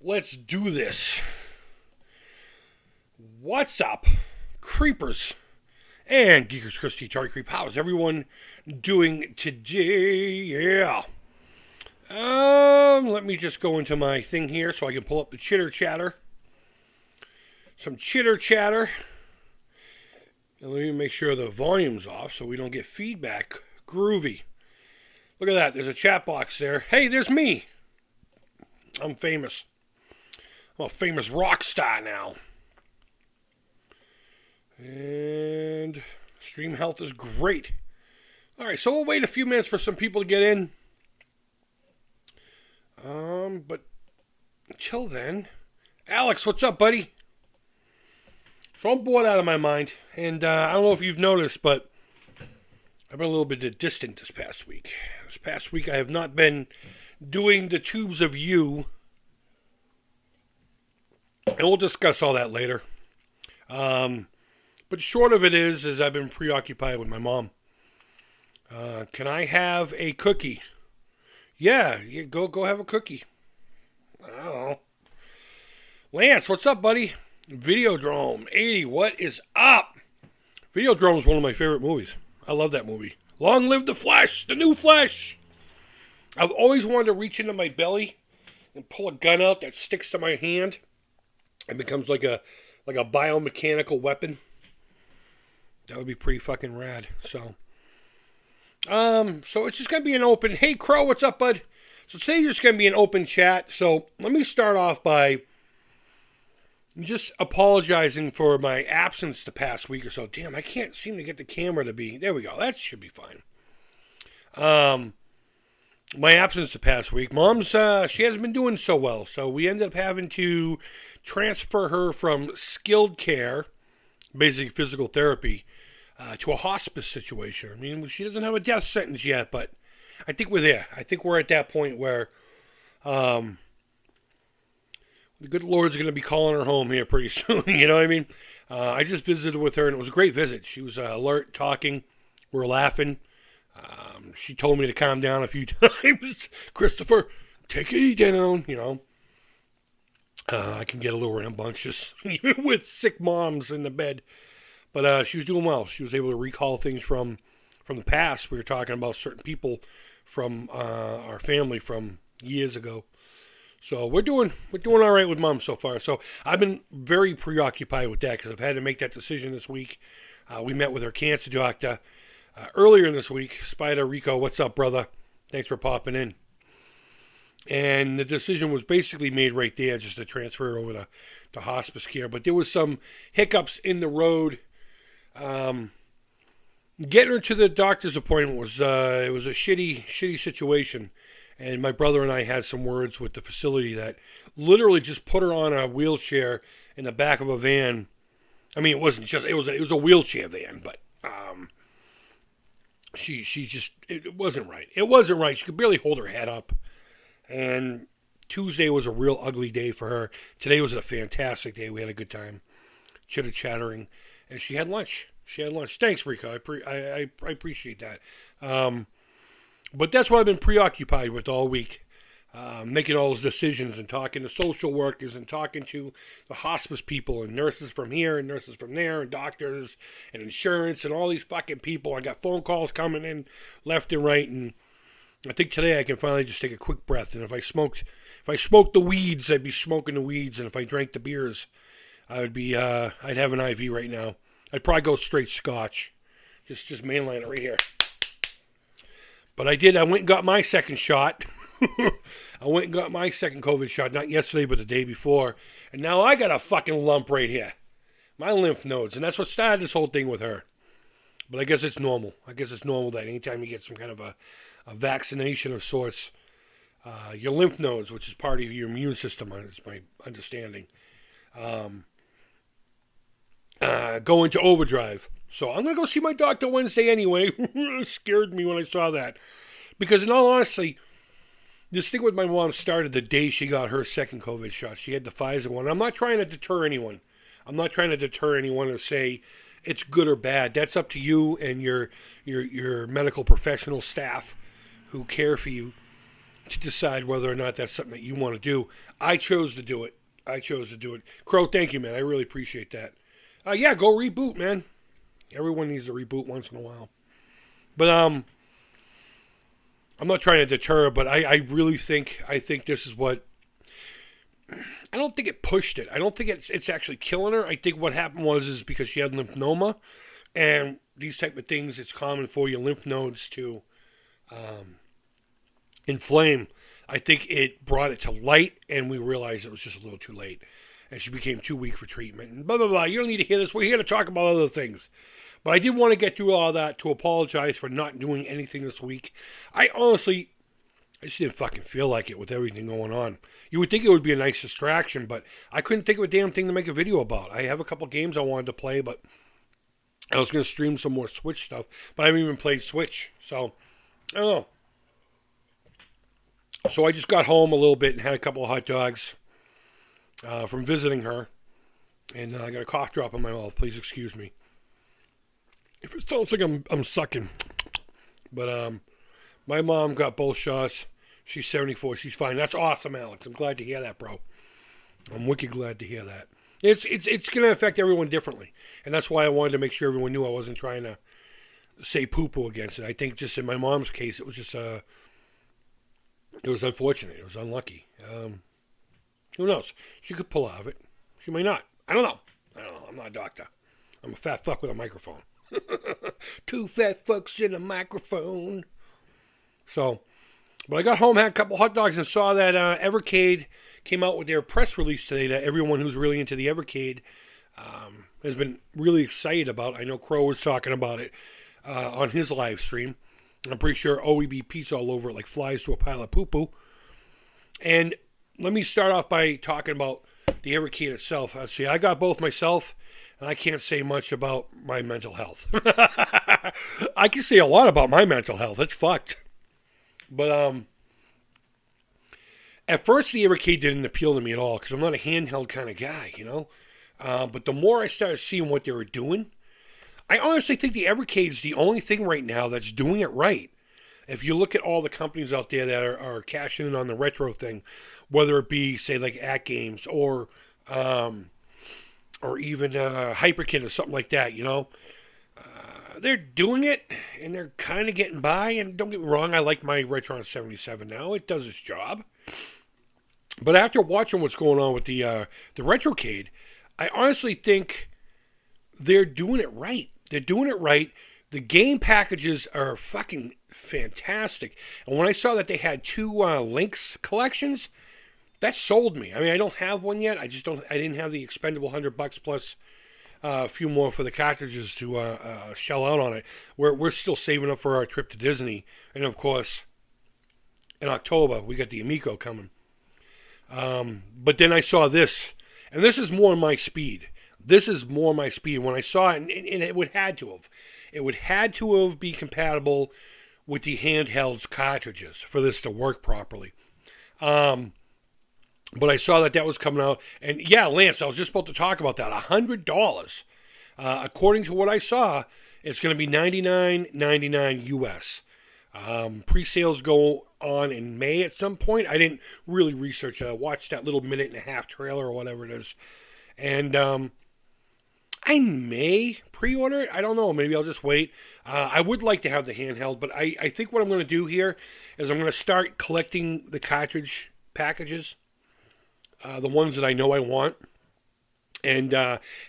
Let's do this. What's up, creepers and geekers? Christy, Atari Creep. How's everyone doing today? Yeah. Let me just go into my thing here so I can pull up the chitter chatter. Some chitter chatter. And let me make sure the volume's off so we don't get feedback. Groovy. Look at that. There's a chat box there. Hey, there's me. I'm famous. I'm a famous rock star now. And stream health is great. All right, so we'll wait a few minutes for some people to get in. But until then, Alex, what's up, buddy? So I'm bored out of my mind, and I don't know if you've noticed, but I've been a little bit distant this past week. This past week, I have not been doing the tubes of you, and we'll discuss all that later. But short of it is I've been preoccupied with my mom. Can I have a cookie? Yeah, go have a cookie. I don't know. Lance, what's up, buddy? Videodrome 80, what is up? Videodrome is one of my favorite movies. I love that movie. Long live the Flash, the new Flash. I've always wanted to reach into my belly and pull a gun out that sticks to my hand and becomes like a biomechanical weapon. That would be pretty fucking rad. So it's just going to be an open... Hey, Crow, what's up, bud? So today's just going to be an open chat. So let me start off by just apologizing for my absence the past week or so. Damn, I can't seem to get the camera to be... There we go. That should be fine. My absence the past week. Mom's, she hasn't been doing so well. So we ended up having to transfer her from skilled care, basically physical therapy, to a hospice situation. I mean, she doesn't have a death sentence yet, but I think we're there. I think we're at that point where the good Lord's going to be calling her home here pretty soon. You know what I mean? I just visited with her, and it was a great visit. She was alert, talking. We were laughing. She told me to calm down a few times. Christopher, take it down, you know. I can get a little rambunctious even with sick moms in the bed. But she was doing well. She was able to recall things from the past. We were talking about certain people from our family from years ago. So we're doing all right with Mom so far. So I've been very preoccupied with that because I've had to make that decision this week. We met with her cancer doctor earlier in this week. Spider Rico, what's up, brother? Thanks for popping in. And the decision was basically made right there just to transfer her over to hospice care. But there was some hiccups in the road. Getting her to the doctor's appointment was it was a shitty situation. And my brother and I had some words with the facility that literally just put her on a wheelchair in the back of a van. I mean, it wasn't just, it was a wheelchair van, but she just, it wasn't right. It wasn't right. She could barely hold her head up. And Tuesday was a real ugly day for her. Today was a fantastic day. We had a good time chitter-chattering. And she had lunch. Thanks, Rico. I appreciate that. But that's what I've been preoccupied with all week. Making all those decisions and talking to social workers and talking to the hospice people and nurses from here and nurses from there and doctors and insurance and all these fucking people. I got phone calls coming in left and right, and I think today I can finally just take a quick breath. And if I smoked the weeds, I'd be smoking the weeds. And if I drank the beers, I'd have an IV right now. I'd probably go straight Scotch. Just mainline it right here. But I went and got my second shot. I went and got my second COVID shot, not yesterday, but the day before. And now I got a fucking lump right here. My lymph nodes. And that's what started this whole thing with her. But I guess it's normal. That anytime you get some kind of a vaccination of sorts, your lymph nodes, which is part of your immune system, is my understanding, go into overdrive. So I'm going to go see my doctor Wednesday anyway. It scared me when I saw that. Because in all honesty, this thing with my mom started the day she got her second COVID shot. She had the Pfizer one. I'm not trying to deter anyone. To say it's good or bad. That's up to you and your medical professional staff who care for you. to decide whether or not that's something that you want to do. I chose to do it. Crow, thank you, man. I really appreciate that. Yeah, go reboot, man. Everyone needs to reboot once in a while. But I'm not trying to deter, but I really think this is what. I don't think it pushed it. I don't think it's actually killing her. I think what happened is because she had lymphoma, and these type of things, it's common for your lymph nodes to inflame. I think it brought it to light, and we realized it was just a little too late, and she became too weak for treatment. And blah blah blah. You don't need to hear this. We're here to talk about other things. But I did want to get through all that to apologize for not doing anything this week. I just didn't fucking feel like it with everything going on. You would think it would be a nice distraction, but I couldn't think of a damn thing to make a video about. I have a couple games I wanted to play, but I was going to stream some more Switch stuff, but I haven't even played Switch. So, I don't know. So I just got home a little bit and had a couple of hot dogs from visiting her. And I got a cough drop in my mouth. Please excuse me. If it sounds like I'm sucking. But my mom got both shots. She's 74. She's fine. That's awesome, Alex. I'm glad to hear that, bro. I'm wicked glad to hear that. It's going to affect everyone differently. And that's why I wanted to make sure everyone knew I wasn't trying to say poo-poo against it. I think just in my mom's case, it was just it was unfortunate. It was unlucky. Who knows? She could pull out of it. She may not. I don't know. I'm not a doctor. I'm a fat fuck with a microphone. 2 fat fucks in a microphone. So, but I got home, had a couple hot dogs, and saw that Evercade came out with their press release today that everyone who's really into the Evercade has been really excited about. I know Crow was talking about it on his live stream. I'm pretty sure OEB Pete's all over it like flies to a pile of poo-poo. And let me start off by talking about the Evercade itself. See, I got both myself, and I can't say much about my mental health. I can say a lot about my mental health. It's fucked. But at first the Evercade didn't appeal to me at all because I'm not a handheld kind of guy, you know. But the more I started seeing what they were doing, I honestly think the Evercade is the only thing right now that's doing it right. If you look at all the companies out there that are cashing in on the retro thing, whether it be, say, like At Games or even Hyperkin or something like that, you know, they're doing it and they're kind of getting by. And don't get me wrong, I like my Retron 77 now. It does its job. But after watching what's going on with the Retrocade, I honestly think they're doing it right. They're doing it right. The game packages are fucking fantastic. And when I saw that they had 2 Lynx collections, that sold me. I mean, I don't have one yet. I didn't have the expendable $100 plus a few more for the cartridges to shell out on it. We're still saving up for our trip to Disney. And of course, in October, we got the Amico coming. But then I saw this, and this is more my speed. When I saw it, and it would had to have. It would had to have be compatible with the handheld's cartridges for this to work properly. But I saw that was coming out. And yeah, Lance, I was just about to talk about that. $100. According to what I saw, it's going to be $99.99 US. Pre-sales go on in May at some point. I didn't really research it. I watched that little 1.5-minute trailer or whatever it is. And I may pre-order it. I don't know. Maybe I'll just wait. I would like to have the handheld, but I think what I'm going to do here is I'm going to start collecting the cartridge packages, the ones that I know I want, and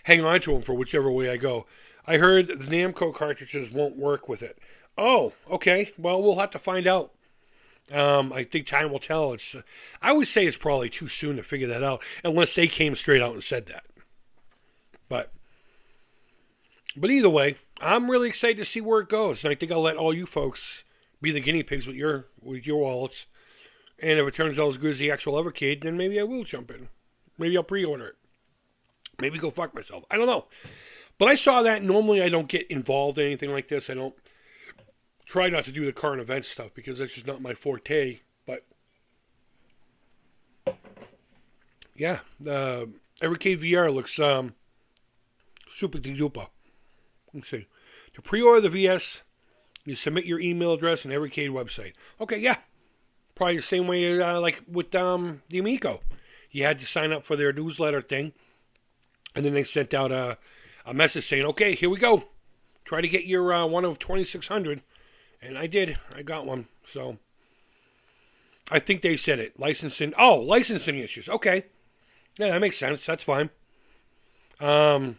hang on to them for whichever way I go. I heard the Namco cartridges won't work with it. Oh, okay. Well, we'll have to find out. I think time will tell. I would say it's probably too soon to figure that out, unless they came straight out and said that. But either way, I'm really excited to see where it goes, and I think I'll let all you folks be the guinea pigs with your wallets. And if it turns out as good as the actual Evercade, then maybe I will jump in. Maybe I'll pre-order it. Maybe go fuck myself. I don't know. But I saw that. Normally I don't get involved in anything like this. I don't try not to do the current event stuff because that's just not my forte. But yeah, Evercade VR looks super duper. Let's see. To pre-order the VS, you submit your email address and Evercade website. Okay, yeah. Probably the same way like with the Amico. You had to sign up for their newsletter thing, and then they sent out a message saying, "Okay, here we go. Try to get your one of 2600." And I did. I got one. So I think they said it. Licensing. Oh, licensing issues. Okay. Yeah, that makes sense. That's fine. I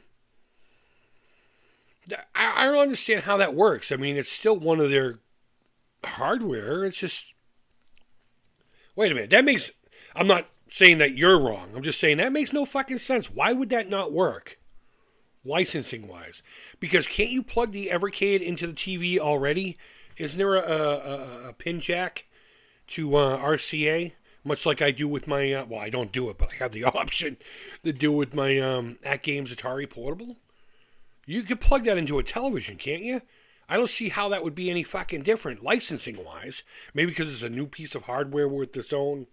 don't understand how that works. I mean, it's still one of their hardware. It's just. Wait a minute. That makes. I'm not saying that you're wrong. I'm just saying that makes no fucking sense. Why would that not work? Licensing wise. Because can't you plug the Evercade into the TV already? Isn't there a pin jack to RCA? Much like I do with my, well, I don't do it, but I have the option to do with my At Games Atari Portable. You could plug that into a television, can't you? I don't see how that would be any fucking different licensing-wise. Maybe because it's a new piece of hardware with its own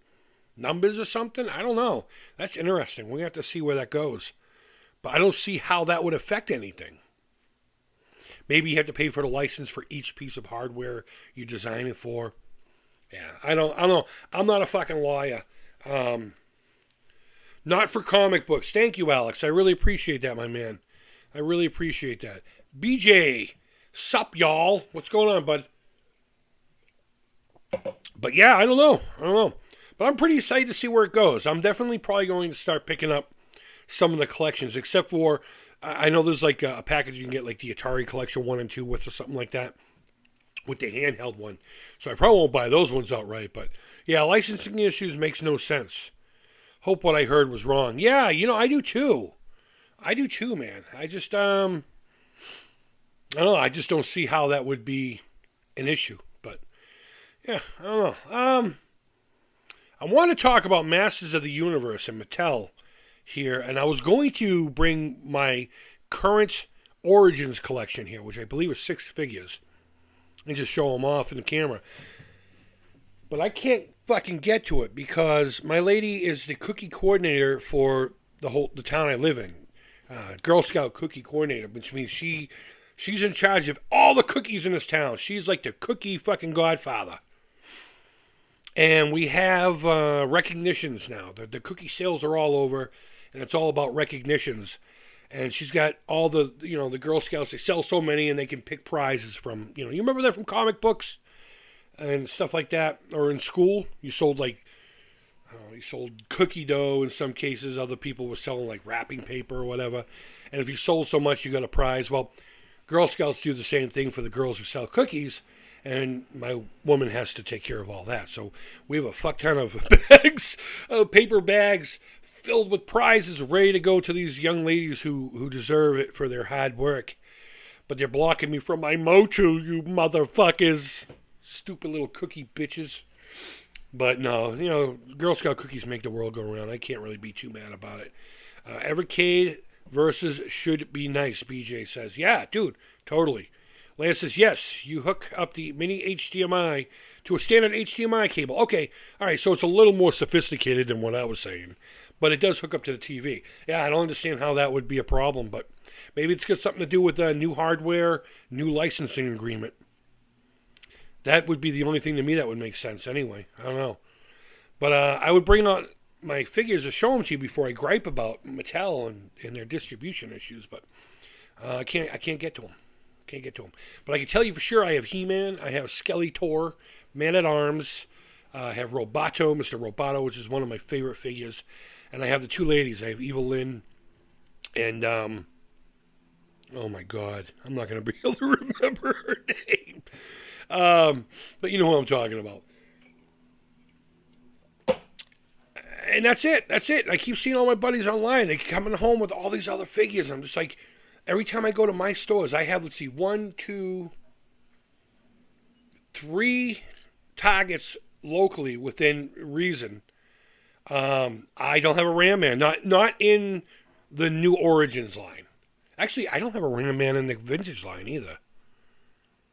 numbers or something? I don't know. That's interesting. We have to see where that goes. But I don't see how that would affect anything. Maybe you have to pay for the license for each piece of hardware you design it for. Yeah, I don't know. I'm not a fucking lawyer. Not for comic books. Thank you, Alex. I really appreciate that, my man. I really appreciate that. BJ, sup, y'all? What's going on, bud? But yeah, I don't know. But I'm pretty excited to see where it goes. I'm definitely probably going to start picking up some of the collections, except for I know there's like a package you can get, like the Atari Collection 1 and 2 with, or something like that, with the handheld one. So I probably won't buy those ones outright. But yeah, licensing issues makes no sense. Hope what I heard was wrong. Yeah, I do too. I do too, man. I just, I don't know. I just don't see how that would be an issue. But yeah, I don't know. I want to talk about Masters of the Universe and Mattel here, and I was going to bring my current Origins collection here, which I believe is 6 figures, and just show them off in the camera. But I can't fucking get to it because my lady is the cookie coordinator for the town I live in, Girl Scout cookie coordinator, which means she's in charge of all the cookies in this town. She's like the cookie fucking godfather. And we have recognitions now. The cookie sales are all over, and it's all about recognitions. And she's got all the Girl Scouts. They sell so many, and they can pick prizes from, you remember that from comic books and stuff like that? Or in school, you sold you sold cookie dough in some cases. Other people were selling like wrapping paper or whatever. And if you sold so much, you got a prize. Well, Girl Scouts do the same thing for the girls who sell cookies. And my woman has to take care of all that. So we have a fuck ton of bags, paper bags, filled with prizes ready to go to these young ladies who deserve it for their hard work. But they're blocking me from my MOTU, you motherfuckers. Stupid little cookie bitches. But no, Girl Scout cookies make the world go round. I can't really be too mad about it. Evercade versus should be nice, BJ says. Yeah, dude, totally. Lance says, yes, you hook up the mini HDMI to a standard HDMI cable. Okay, all right, so it's a little more sophisticated than what I was saying. But it does hook up to the TV. Yeah, I don't understand how that would be a problem, but maybe it's got something to do with new hardware, new licensing agreement. That would be the only thing to me that would make sense anyway. I don't know. But I would bring out my figures to show them to you before I gripe about Mattel and their distribution issues, but I can't get to them. Can't get to them. But I can tell you for sure I have He-Man, I have Skeletor, Man-at-Arms, I have Roboto, Mr. Roboto, which is one of my favorite figures. And I have the two ladies. I have Evelyn and, oh my God, I'm not going to be able to remember her name. But you know who I'm talking about. And that's it. I keep seeing all my buddies online. They coming home with all these other figures. I'm just like, every time I go to my stores, I have, 1, 2, 3 Targets locally within reason. I don't have a Ram Man, not in the new Origins line. Actually, I don't have a Ram Man in the vintage line either.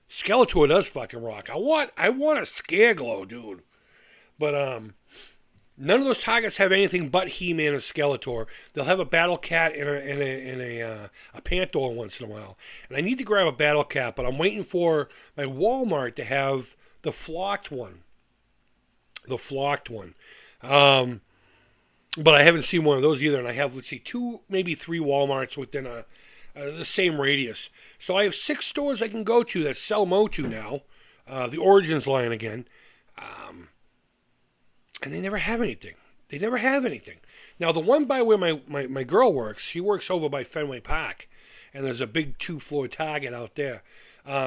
Skeletor does fucking rock. I want a Scareglow, dude. But none of those Targets have anything but He-Man and Skeletor. They'll have a Battle Cat and a Panther once in a while. And I need to grab a Battle Cat, but I'm waiting for my Walmart to have the flocked one. the flocked one. Um, but I haven't seen one of those either. And I have, let's see, two, maybe three Walmarts within the same radius. So I have 6 stores I can go to that sell MOTU now, the Origins line again, and they never have anything. They never have anything. Now, the one by where my girl works, she works over by Fenway Park, and there's a big 2-floor Target out there.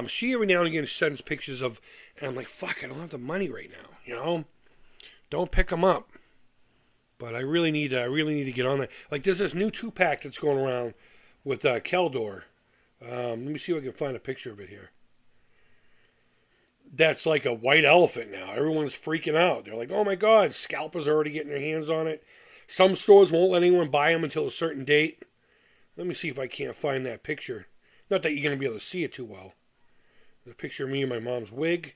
She every now and again sends pictures of, and I'm like, fuck, I don't have the money right now, you know? Don't pick them up. But I really need to get on that. Like, there's this new 2-pack that's going around with Keldor. Let me see if I can find a picture of it here. That's like a white elephant now. Everyone's freaking out. They're like, oh my God, scalpers are already getting their hands on it. Some stores won't let anyone buy them until a certain date. Let me see if I can't find that picture. Not that you're going to be able to see it too well. The picture of me and my mom's wig.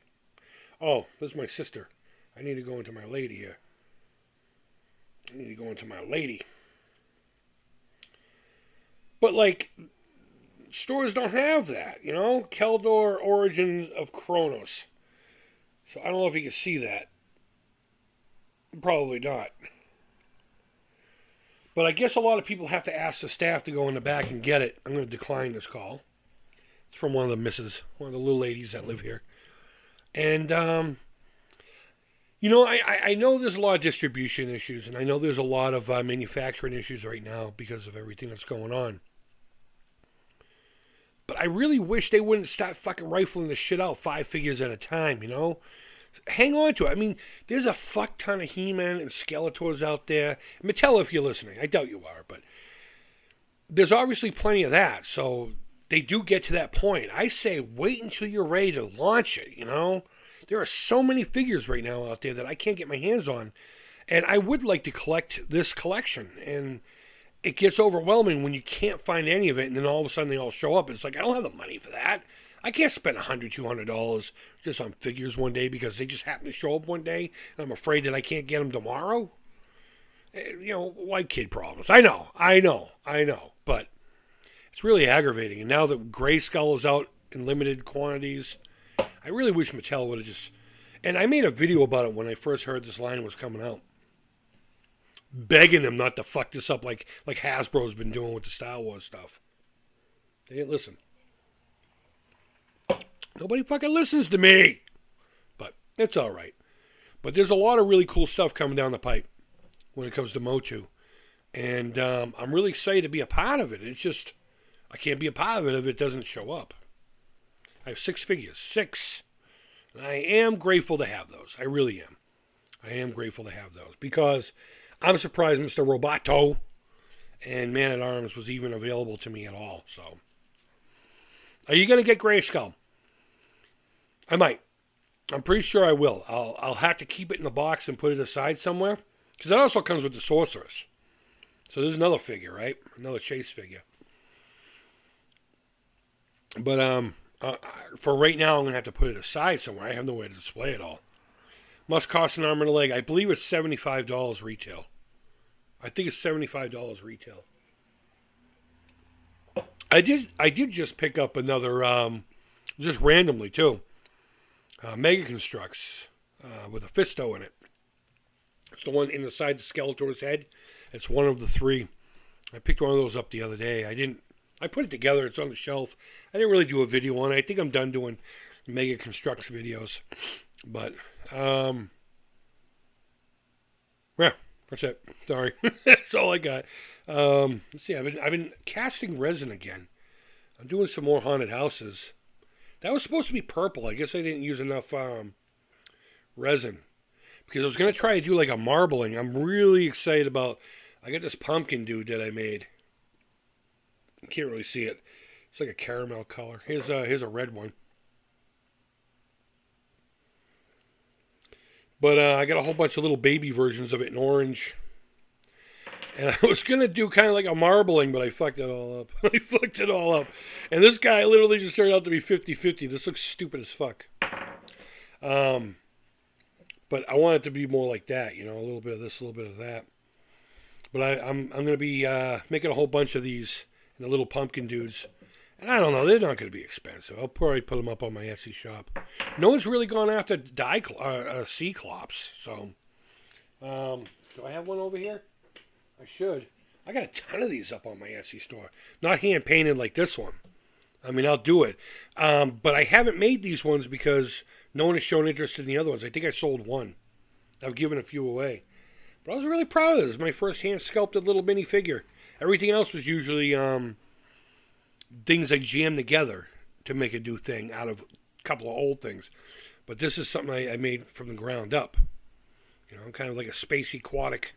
Oh, this is my sister. I need to go into my lady here. I need to go into my lady. But like, stores don't have that, you know? Keldor Origins of Kronos. So I don't know if you can see that. Probably not. But I guess a lot of people have to ask the staff to go in the back and get it. I'm going to decline this call. It's from one of the misses, one of the little ladies that live here. And, you know, I know there's a lot of distribution issues, and I know there's a lot of manufacturing issues right now because of everything that's going on. But I really wish they wouldn't start fucking rifling this shit out 5 figures at a time, you know? Hang on to it. I mean, there's a fuck ton of He-Man and Skeletors out there. Mattel, if you're listening. I doubt you are, but there's obviously plenty of that. So they do get to that point. I say wait until you're ready to launch it, you know? There are so many figures right now out there that I can't get my hands on. And I would like to collect this collection. And it gets overwhelming when you can't find any of it, and then all of a sudden they all show up. It's like, I don't have the money for that. I can't spend $100, $200 just on figures one day because they just happen to show up one day, and I'm afraid that I can't get them tomorrow. You know, white kid problems. I know. But it's really aggravating. And now that Grayskull is out in limited quantities, I really wish Mattel would have just... And I made a video about it when I first heard this line was coming out, begging them not to fuck this up like Hasbro's been doing with the Star Wars stuff. They didn't listen. Nobody fucking listens to me. But it's all right. But there's a lot of really cool stuff coming down the pipe when it comes to MOTU. And I'm really excited to be a part of it. It's just, I can't be a part of it if it doesn't show up. I have 6 figures. 6. And I am grateful to have those. I really am. I am grateful to have those. Because I'm surprised Mr. Roboto and Man-at-Arms was even available to me at all. So, are you going to get Grayskull? I might. I'm pretty sure I will. I'll have to keep it in the box and put it aside somewhere. Because that also comes with the Sorceress. So there's another figure, right? Another Chase figure. But for right now, I'm going to have to put it aside somewhere. I have no way to display it all. Must cost an arm and a leg. I believe it's $75 retail. I think it's $75 retail. I did just pick up another, just randomly too. Mega Constructs with a Fisto in it. It's the one inside the Skeletor's head. It's one of the 3. I picked one of those up the other day. I put it together. It's on the shelf. I didn't really do a video on it. I think I'm done doing Mega Constructs videos. But, yeah, that's it. Sorry. That's all I got. Let's see. I've been casting resin again. I'm doing some more haunted houses. That was supposed to be purple. I guess I didn't use enough resin. Because I was going to try to do like a marbling. I'm really excited about... I got this pumpkin dude that I made. You can't really see it. It's like a caramel color. Here's a red one. But I got a whole bunch of little baby versions of it in orange. And I was going to do kind of like a marbling, but I fucked it all up. And this guy literally just turned out to be 50-50. This looks stupid as fuck. But I want it to be more like that, you know, a little bit of this, a little bit of that. But I'm going to be making a whole bunch of these, and the little pumpkin dudes. And I don't know, they're not going to be expensive. I'll probably put them up on my Etsy shop. No one's really gone after C-clops, so... do I have one over here? I should. I got a ton of these up on my Etsy store. Not hand-painted like this one. I mean, I'll do it. But I haven't made these ones because no one has shown interest in the other ones. I think I sold one. I've given a few away. But I was really proud of this. It was my first hand-sculpted little mini figure. Everything else was usually things I jammed together to make a new thing out of a couple of old things. But this is something I made from the ground up. You know, kind of like a spacey aquatic.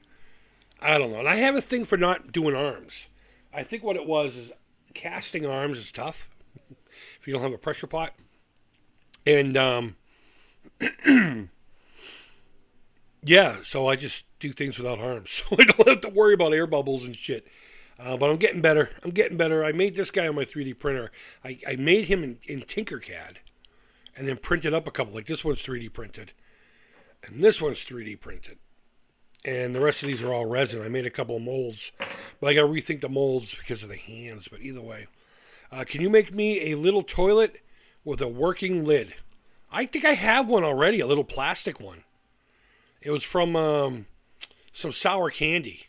I don't know. And I have a thing for not doing arms. I think what it was is casting arms is tough if you don't have a pressure pot. And, yeah, so I just do things without arms. So I don't have to worry about air bubbles and shit. But I'm getting better. I made this guy on my 3D printer. I made him in Tinkercad and then printed up a couple. Like this one's 3D printed. And this one's 3D printed. And the rest of these are all resin. I made a couple of molds. But I got to rethink the molds because of the hands. But either way. Can you make me a little toilet with a working lid? I think I have one already. A little plastic one. It was from some sour candy.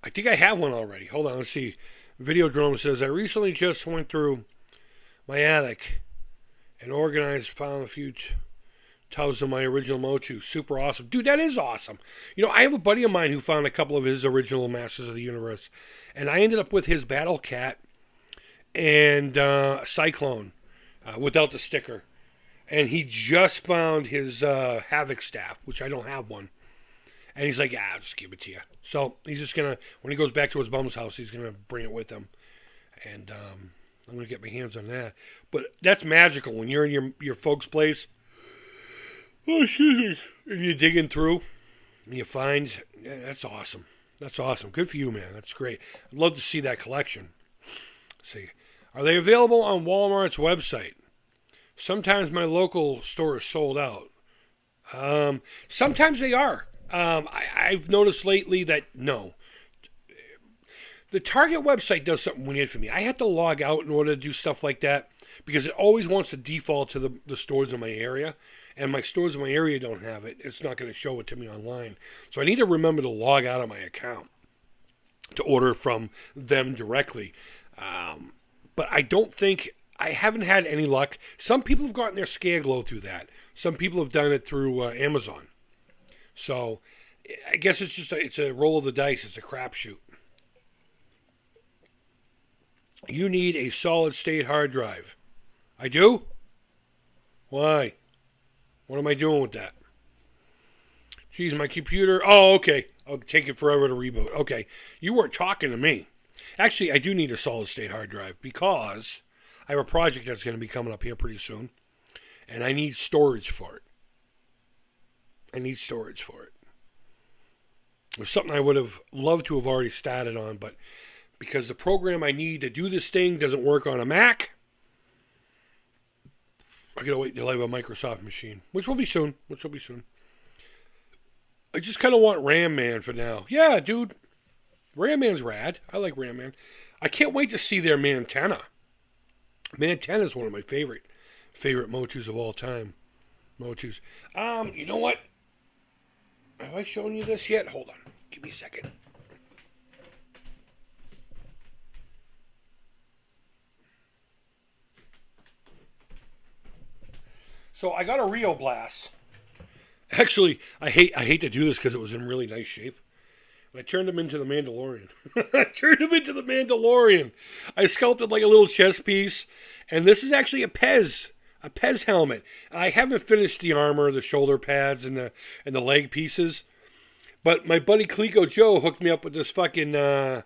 I think I have one already. Hold on. Let's see. Videodrome says, I recently just went through my attic and organized, found a few... tubs of my original MOTU. Super awesome. Dude, that is awesome. You know, I have a buddy of mine who found a couple of his original Masters of the Universe. And I ended up with his Battle Cat and Cyclone without the sticker. And he just found his Havoc staff, which I don't have one. And he's like, I'll just give it to you. So he's just going to, when he goes back to his bum's house, he's going to bring it with him. And I'm going to get my hands on that. But that's magical when you're in your folks' place. Oh, excuse me. And you're digging through, and you find, yeah, that's awesome. That's awesome. Good for you, man. That's great. I'd love to see that collection. Let's see. Are they available on Walmart's website? Sometimes my local store is sold out. Sometimes they are. I've noticed lately that, no. The Target website does something weird for me. I have to log out in order to do stuff like that because it always wants to default to the stores in my area. And my stores in my area don't have it. It's not going to show it to me online. So I need to remember to log out of my account to order from them directly. But I haven't had any luck. Some people have gotten their Scare Glow through that. Some people have done it through Amazon. So I guess it's a roll of the dice. It's a crapshoot. You need a solid state hard drive. I do? Why? What am I doing with that? Geez, my computer... Oh, okay. I'll take it forever to reboot. Okay. You weren't talking to me. Actually, I do need a solid-state hard drive because I have a project that's going to be coming up here pretty soon. And I need storage for it. It was something I would have loved to have already started on, but because the program I need to do this thing doesn't work on a Mac... I gotta wait until I have a Microsoft machine, which will be soon. I just kind of want Ram Man for now. Yeah, dude. Ram Man's rad. I like Ram Man. I can't wait to see their Mantenna. Mantenna is one of my favorite MOTUs of all time. MOTUs. You know what? Have I shown you this yet? Hold on. Give me a second. So I got a Rio Blast. Actually, I hate to do this because it was in really nice shape. I turned him into the Mandalorian. I sculpted like a little chest piece. And this is actually a Pez helmet. I haven't finished the armor, the shoulder pads, and the leg pieces. But my buddy Clico Joe hooked me up with this fucking this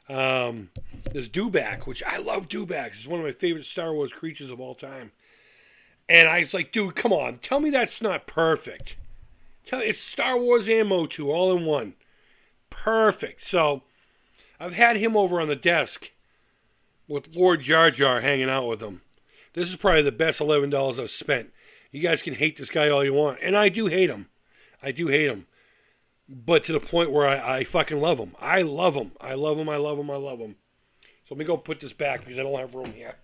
dewback, which I love dewbacks. It's one of my favorite Star Wars creatures of all time. And I was like, dude, come on. Tell me that's not perfect. It's Star Wars and MOTU all in one. Perfect. So, I've had him over on the desk with Lord Jar Jar hanging out with him. This is probably the best $11 I've spent. You guys can hate this guy all you want. And I do hate him. But to the point where I fucking love him. I love him. So So let me go put this back because I don't have room here.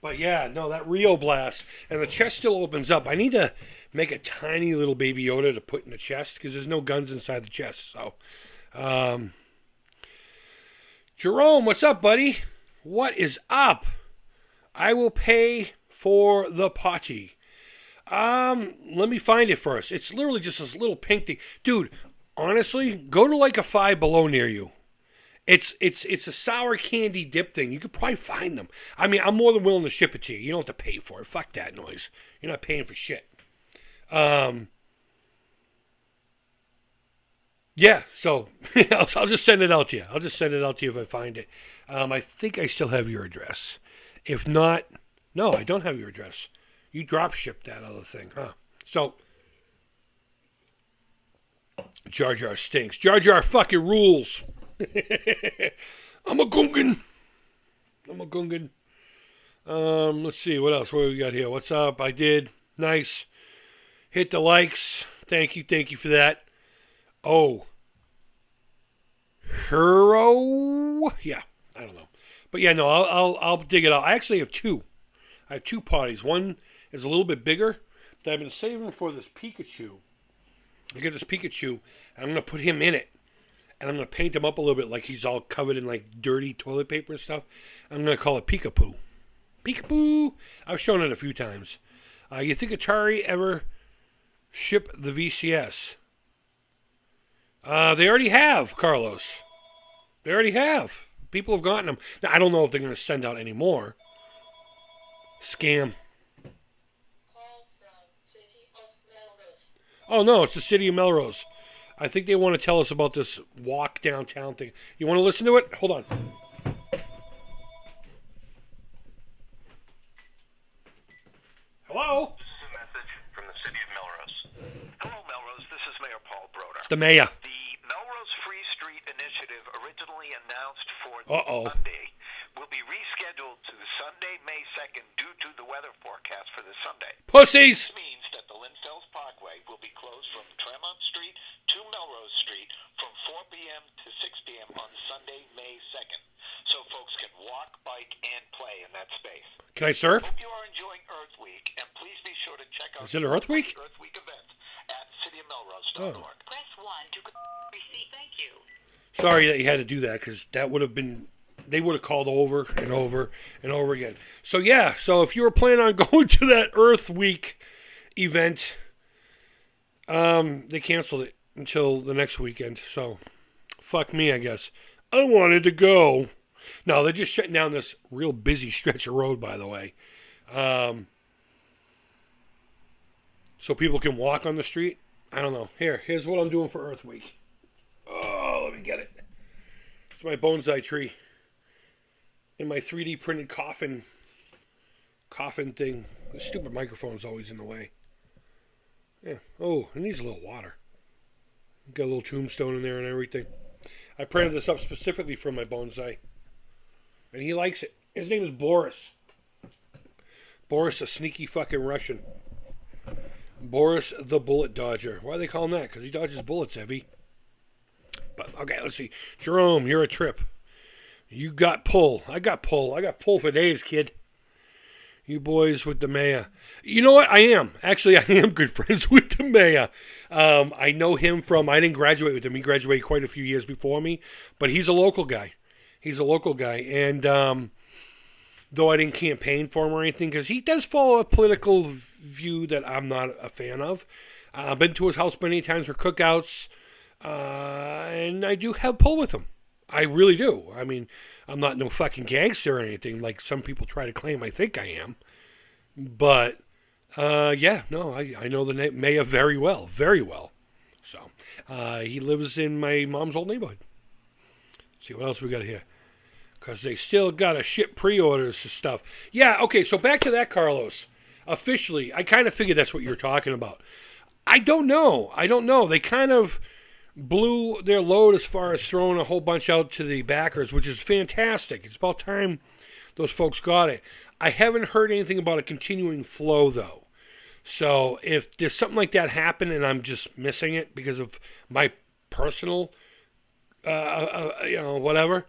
But yeah, no, that Rio Blast. And the chest still opens up. I need to make a tiny little Baby Yoda to put in the chest because there's no guns inside the chest. So, Jerome, what's up, buddy? What is up? I will pay for the potty. Let me find it first. It's literally just this little pink thing. Dude, honestly, go to like a Five Below near you. It's a sour candy dip thing. You could probably find them. I mean, I'm more than willing to ship it to you. You don't have to pay for it. Fuck that noise. You're not paying for shit. Yeah, so I'll just send it out to you. I'll just send it out to you if I find it. I think I still have your address. If not, no, I don't have your address. You drop shipped that other thing, huh? So, Jar Jar stinks. Jar Jar fucking rules. I'm a Gungan. Let's see, what else? What do we got here? What's up? I did. Nice. Hit the likes. Thank you for that. Oh. Hero? Yeah, I don't know. But yeah, no, I'll dig it out. I actually have two. I have two potties. One is a little bit bigger that I've been saving for this Pikachu. I get this Pikachu, and I'm going to put him in it. And I'm going to paint him up a little bit like he's all covered in like dirty toilet paper and stuff. I'm going to call it Peekapoo. Peekapoo! I've shown it a few times. You think Atari ever ship the VCS? They already have, Carlos. They already have. People have gotten them. Now, I don't know if they're going to send out any more. Scam. Oh, no, it's the city of Melrose. I think they want to tell us about this walk downtown thing. You want to listen to it? Hold on. Hello? This is a message from the city of Melrose. Hello, Melrose. This is Mayor Paul Broder. It's the mayor. The Melrose Free Street Initiative, originally announced for Monday, will be rescheduled to Sunday, May 2nd, due to the weather forecast for this Sunday. Pussies! This means that the Linfells Parkway will be closed from Tremont Street to Melrose Street from 4 p.m. to 6 p.m. on Sunday, May 2nd. So folks can walk, bike, and play in that space. Can I surf? Hope you are enjoying Earth Week, and please be sure to check out Is it Earth Week? Earth Week events at cityofmelrose.org. Press 1 to receipt. Thank you. Sorry that you had to do that because that would have been... They would have called over and over and over again. So yeah, so if you were planning on going to that Earth Week event, they canceled it until the next weekend. So fuck me, I guess. I wanted to go. No, they're just shutting down this real busy stretch of road, by the way. So people can walk on the street. I don't know. Here's what I'm doing for Earth Week. Oh, let me get it. It's my bonsai tree. In my 3D printed coffin thing. The stupid microphone's always in the way. Yeah. Oh, it needs a little water. Got a little tombstone in there and everything. I printed this up specifically for my bonsai. And he likes it. His name is Boris. Boris, a sneaky fucking Russian. Boris the Bullet Dodger. Why do they call him that? Because he dodges bullets, heavy. But, okay, let's see. Jerome, you're a trip. You got pull. I got pull. I got pull for days, kid. You boys with the mayor. You know what? I am. Actually, I am good friends with the mayor. I know him from... I didn't graduate with him. He graduated quite a few years before me. But he's a local guy. And though I didn't campaign for him or anything, because he does follow a political view that I'm not a fan of. I've been to his house many times for cookouts. And I do have pull with him. I really do. I mean, I'm not no fucking gangster or anything like some people try to claim I think I am. But, yeah, no, I know the mayor very well. Very well. So, he lives in my mom's old neighborhood. Let's see what else we got here. Because they still got to ship pre-orders and stuff. Yeah, okay, so back to that, Carlos. Officially, I kind of figured that's what you were talking about. I don't know. They kind of blew their load as far as throwing a whole bunch out to the backers, which is fantastic. It's about time those folks got it. I haven't heard anything about a continuing flow, though. So if there's something like that happen and I'm just missing it because of my personal, whatever.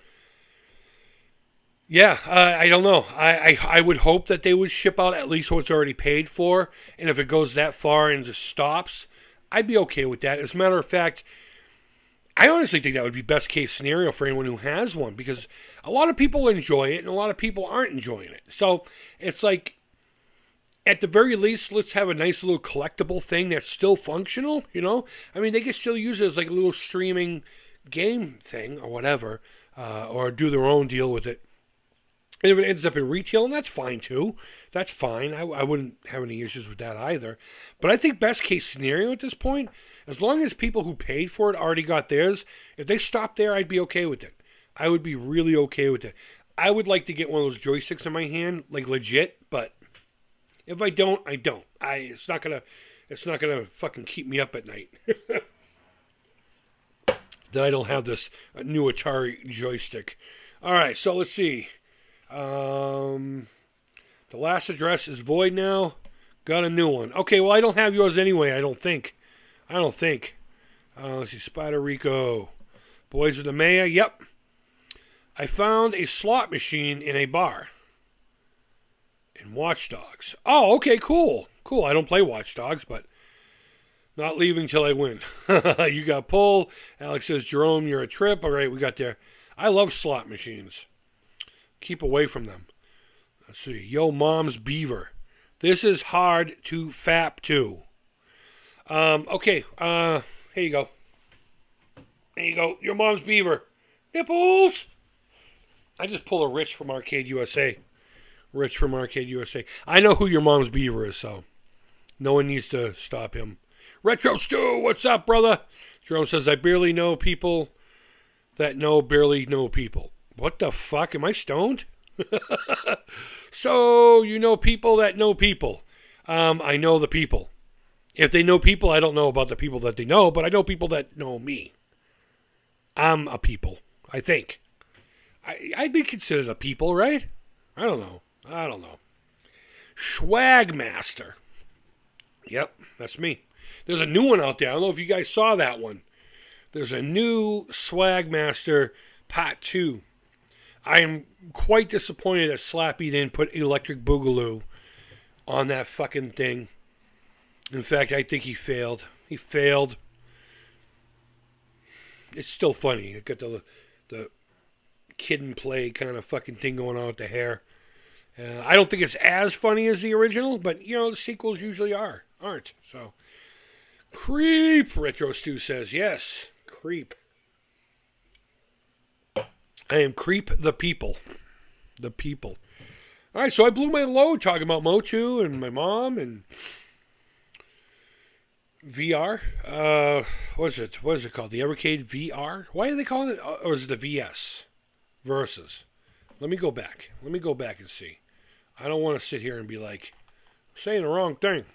Yeah, I don't know. I would hope that they would ship out at least what's already paid for, and if it goes that far and just stops, I'd be okay with that. As a matter of fact, I honestly think that would be best case scenario for anyone who has one, because a lot of people enjoy it and a lot of people aren't enjoying it. So it's like, at the very least, let's have a nice little collectible thing that's still functional, I mean, they can still use it as like a little streaming game thing or whatever, or do their own deal with it. And if it ends up in retail, and that's fine too. That's fine. I wouldn't have any issues with that either. But I think best case scenario at this point, as long as people who paid for it already got theirs, if they stopped there, I'd be okay with it. I would be really okay with it. I would like to get one of those joysticks in my hand, like legit, but if I don't, I don't. It's not gonna fucking keep me up at night. That I don't have this new Atari joystick. All right, so let's see. The last address is void now. Got a new one. Okay, well, I don't have yours anyway, I don't think. Let's see, Spider Rico. Boys with the Mayor, yep. I found a slot machine in a bar. In Watch Dogs. Oh, okay, cool. Cool, I don't play Watch Dogs, but not leaving till I win. You got pull. Alex says, Jerome, you're a trip. All right, we got there. I love slot machines. Keep away from them. Let's see. Yo, Mom's Beaver. This is hard to fap to. Okay. Here you go. There you go. Your Mom's Beaver. Nipples. I just pull a Rich from Arcade USA. Rich from Arcade USA. I know who your Mom's Beaver is, so no one needs to stop him. Retro Stew, what's up, brother? Jerome says, I barely know people that barely know people. What the fuck? Am I stoned? So, you know people that know people. I know the people. If they know people, I don't know about the people that they know, but I know people that know me. I'm a people, I think. I'd be considered a people, right? I don't know. Swagmaster. Yep, that's me. There's a new one out there. I don't know if you guys saw that one. There's a new Swagmaster Part 2. I am quite disappointed that Slappy didn't put Electric Boogaloo on that fucking thing. In fact, I think he failed. It's still funny. It got the kid and play kind of fucking thing going on with the hair. I don't think it's as funny as the original, but the sequels usually aren't. So, Creep, Retro Stew says, yes, Creep. I am Creep the people. The people. All right, so I blew my load talking about MOTU and my mom and VR. What is it called? The Evercade VR? Why are they calling it? Or is it the VS? Versus. Let me go back and see. I don't want to sit here and be like, saying the wrong thing.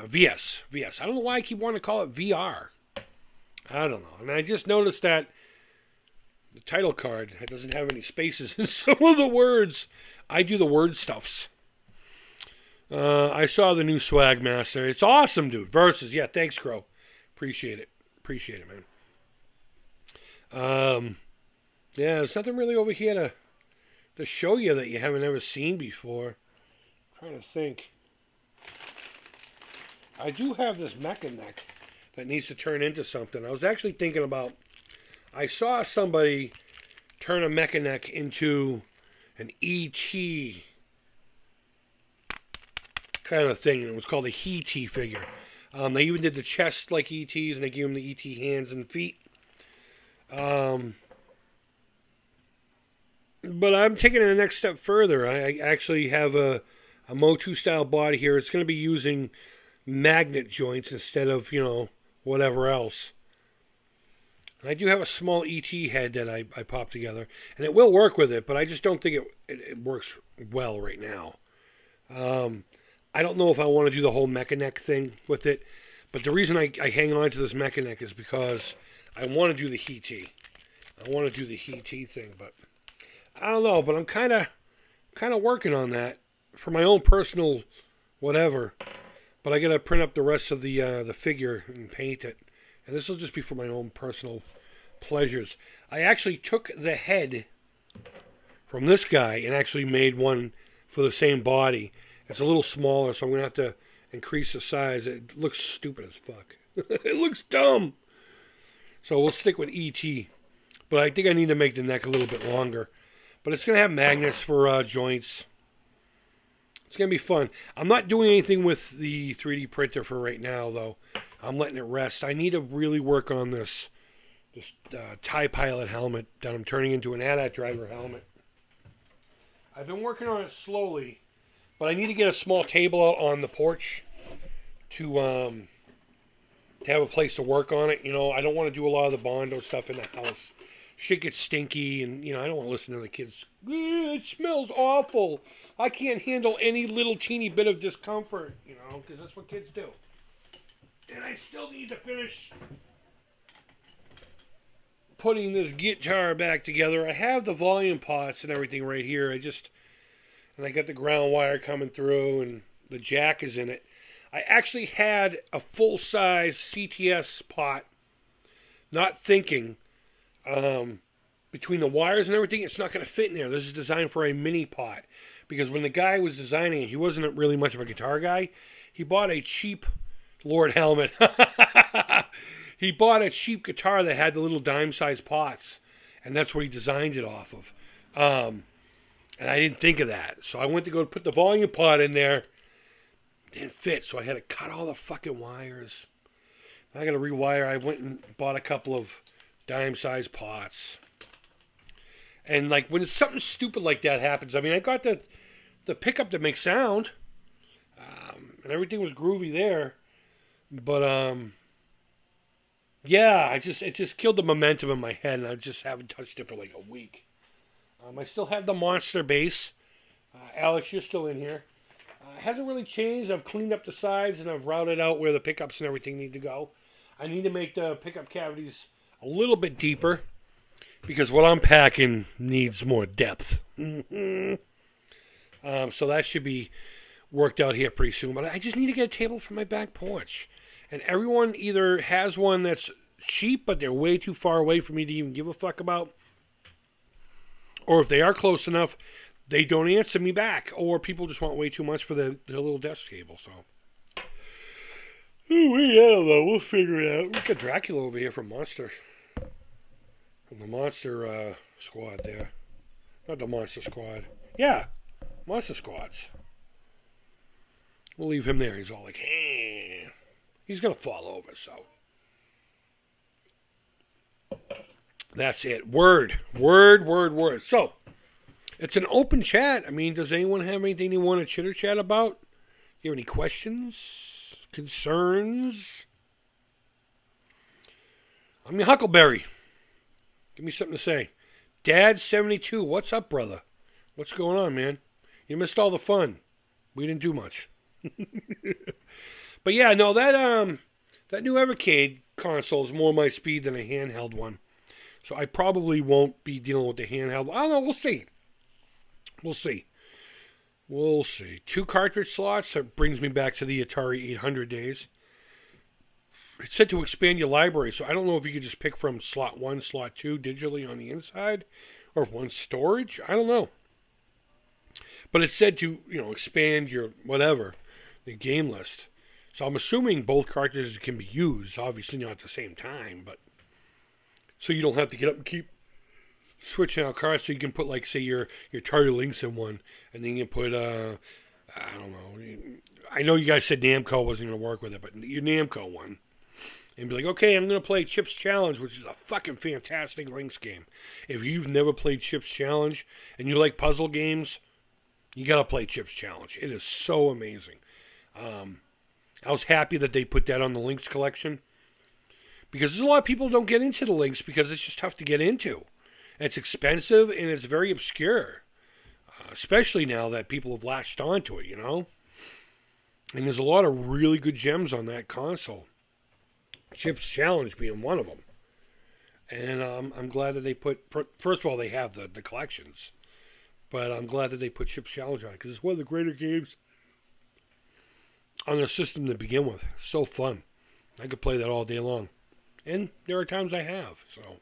VS. I don't know why I keep wanting to call it VR. I don't know. And I just noticed that the title card doesn't have any spaces in some of the words. I do the word stuffs. I saw the new Swagmaster. It's awesome, dude. Versus. Yeah, thanks, Crow. Appreciate it, man. Yeah, there's nothing really over here to show you that you haven't ever seen before. I'm trying to think. I do have this Mecha Neck that needs to turn into something. I was actually thinking about, I saw somebody turn a Mecha Neck into an E.T. kind of thing. It was called a He-T figure. They even did the chest like E.T.'s, and they gave him the E.T. hands and feet. But I'm taking it a next step further. I actually have a MOTU style body here. It's going to be using magnet joints instead of, whatever else. And I do have a small ET head that I popped together. And it will work with it, but I just don't think it works well right now. I don't know if I want to do the whole Mecha Neck thing with it. But the reason I hang on to this Mecha Neck is because I want to do the He-T. I want to do the He-T thing, but I don't know. But I'm kind of working on that. for my own personal whatever. But I gotta print up the rest of the figure and paint it. And this will just be for my own personal pleasures. I actually took the head from this guy and actually made one for the same body. It's a little smaller, so I'm gonna have to increase the size. It looks stupid as fuck. It looks dumb. So we'll stick with ET. But I think I need to make the neck a little bit longer. But it's gonna have magnets for joints. It's going to be fun. I'm not doing anything with the 3D printer for right now, though. I'm letting it rest. I need to really work on this TIE Pilot helmet that I'm turning into an AT-AT driver helmet. I've been working on it slowly, but I need to get a small table out on the porch to have a place to work on it. You know, I don't want to do a lot of the Bondo stuff in the house. Shit gets stinky, and, you know, I don't want to listen to the kids. It smells awful. I can't handle any little teeny bit of discomfort, you know, because that's what kids do. And I still need to finish putting this guitar back together. I have the volume pots and everything right here. And I got the ground wire coming through, and the jack is in it. I actually had a full-size CTS pot, not thinking, between the wires and everything, it's not going to fit in there. This is designed for a mini pot. Because when the guy was designing it, he wasn't really much of a guitar guy. He bought a cheap Lord helmet. He bought a cheap guitar that had the little dime-sized pots. And that's what he designed it off of. And I didn't think of that. So I went to go put the volume pot in there. It didn't fit, so I had to cut all the fucking wires. I got to rewire. I went and bought a couple of dime-sized pots. And like when something stupid like that happens, I mean, I got the pickup that makes sound, and everything was groovy there, but yeah, it just killed the momentum in my head, and I just haven't touched it for like a week. I still have the monster bass. Alex, you're still in here. It hasn't really changed. I've cleaned up the sides and I've routed out where the pickups and everything need to go. I need to make the pickup cavities a little bit deeper, because what I'm packing needs more depth. So that should be worked out here pretty soon. But I just need to get a table for my back porch. And everyone either has one that's cheap, but they're way too far away for me to even give a fuck about. Or if they are close enough, they don't answer me back. Or people just want way too much for their little desk table. So, I don't know. We'll figure it out. We got Dracula over here from Monster. From the Monster Squad there. Not the Monster Squad. Yeah, Monster Squads. We'll leave him there. He's all like, hey. He's going to fall over, so. That's it. Word. So, it's an open chat. I mean, does anyone have anything they want to chitter-chat about? Do you have any questions? Concerns? I'm your Huckleberry. Give me something to say. Dad72, what's up, brother? What's going on, man? You missed all the fun. We didn't do much. But yeah, no, that new Evercade console is more my speed than a handheld one. So I probably won't be dealing with the handheld. I don't know, we'll see. 2 cartridge slots. That brings me back to the Atari 800 days. It said to expand your library, so I don't know if you could just pick from slot 1, slot 2 digitally on the inside, or if one's storage. I don't know. But it said to, expand your whatever, the game list. So I'm assuming both cartridges can be used, obviously not at the same time, but so you don't have to get up and keep switching out cards. So you can put, like, say, your Tartar Links in one, and then you can put, I don't know. I know you guys said Namco wasn't going to work with it, but your Namco one. And be like, okay, I'm going to play Chips Challenge, which is a fucking fantastic Links game. If you've never played Chips Challenge and you like puzzle games, you got to play Chips Challenge. It is so amazing. I was happy that they put that on the Links collection, because there's a lot of people who don't get into the Links because it's just tough to get into. It's expensive and it's very obscure, especially now that people have latched onto it, And there's a lot of really good gems on that console. Chips Challenge being one of them. And I'm glad that they put, first of all, they have the collections. But I'm glad that they put Chip's Challenge on it because it's one of the greater games on the system to begin with. So fun. I could play that all day long. And there are times I have. So,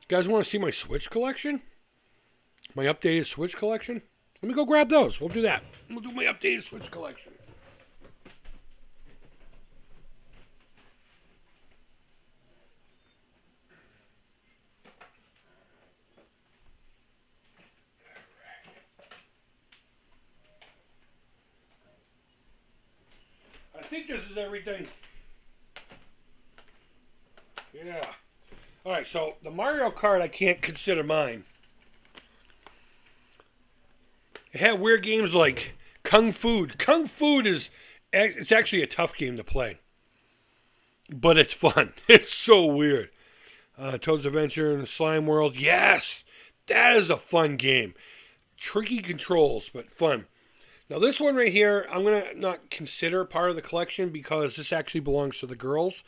guys want to see my Switch collection? My updated Switch collection? Let me go grab those. We'll do that. We'll do my updated Switch collection. I think this is everything. Yeah. Alright, so the Mario Kart I can't consider mine. It had weird games like Kung Fu. Kung Fu it's actually a tough game to play. But it's fun. It's so weird. Toad's Adventure in the Slime World. Yes! That is a fun game. Tricky controls, but fun. Now this one right here, I'm going to not consider part of the collection because this actually belongs to the girls.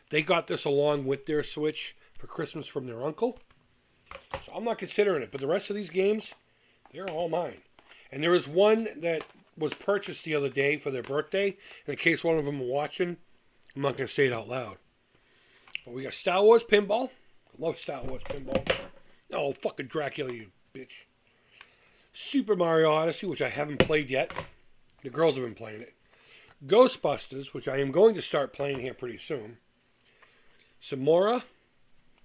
They got this along with their Switch for Christmas from their uncle. So I'm not considering it. But the rest of these games, they're all mine. And there was one that was purchased the other day for their birthday. In case one of them were watching, I'm not going to say it out loud. But we got Star Wars Pinball. I love Star Wars Pinball. Oh, fucking Dracula, you bitch. Super Mario Odyssey, which I haven't played yet. The girls have been playing it. Ghostbusters, which I am going to start playing here pretty soon. Samora.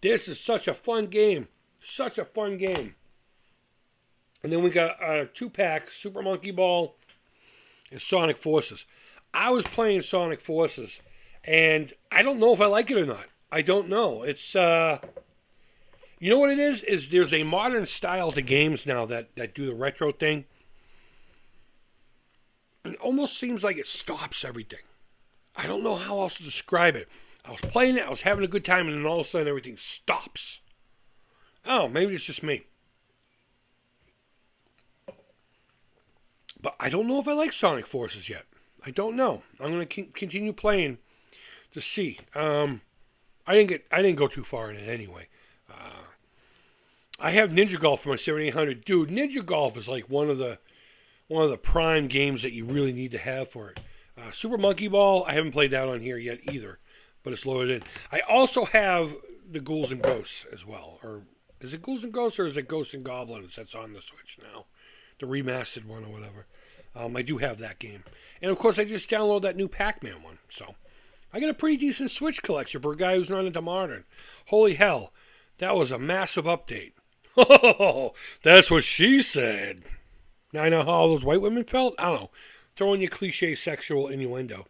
This is such a fun game. Such a fun game. And then we got a 2-pack, Super Monkey Ball and Sonic Forces. I was playing Sonic Forces, and I don't know if I like it or not. I don't know. It's, you know what it is? Is there's a modern style to games now that do the retro thing. It almost seems like it stops everything. I don't know how else to describe it. I was playing it, I was having a good time, and then all of a sudden everything stops. Oh, maybe it's just me. But I don't know if I like Sonic Forces yet. I don't know. I'm going to continue playing to see. I didn't go too far in it anyway. I have Ninja Golf for my 7800. Dude, Ninja Golf is like one of the prime games that you really need to have for it. Super Monkey Ball, I haven't played that on here yet either, but it's loaded in. I also have the Ghouls and Ghosts as well. Or is it Ghouls and Ghosts or is it Ghosts and Goblins that's on the Switch now? The remastered one or whatever. I do have that game. And of course I just downloaded that new Pac-Man one. So I got a pretty decent Switch collection for a guy who's not into modern. Holy hell. That was a massive update. Oh, that's what she said. Now I know how all those white women felt. I don't know. Throwing your cliche sexual innuendo.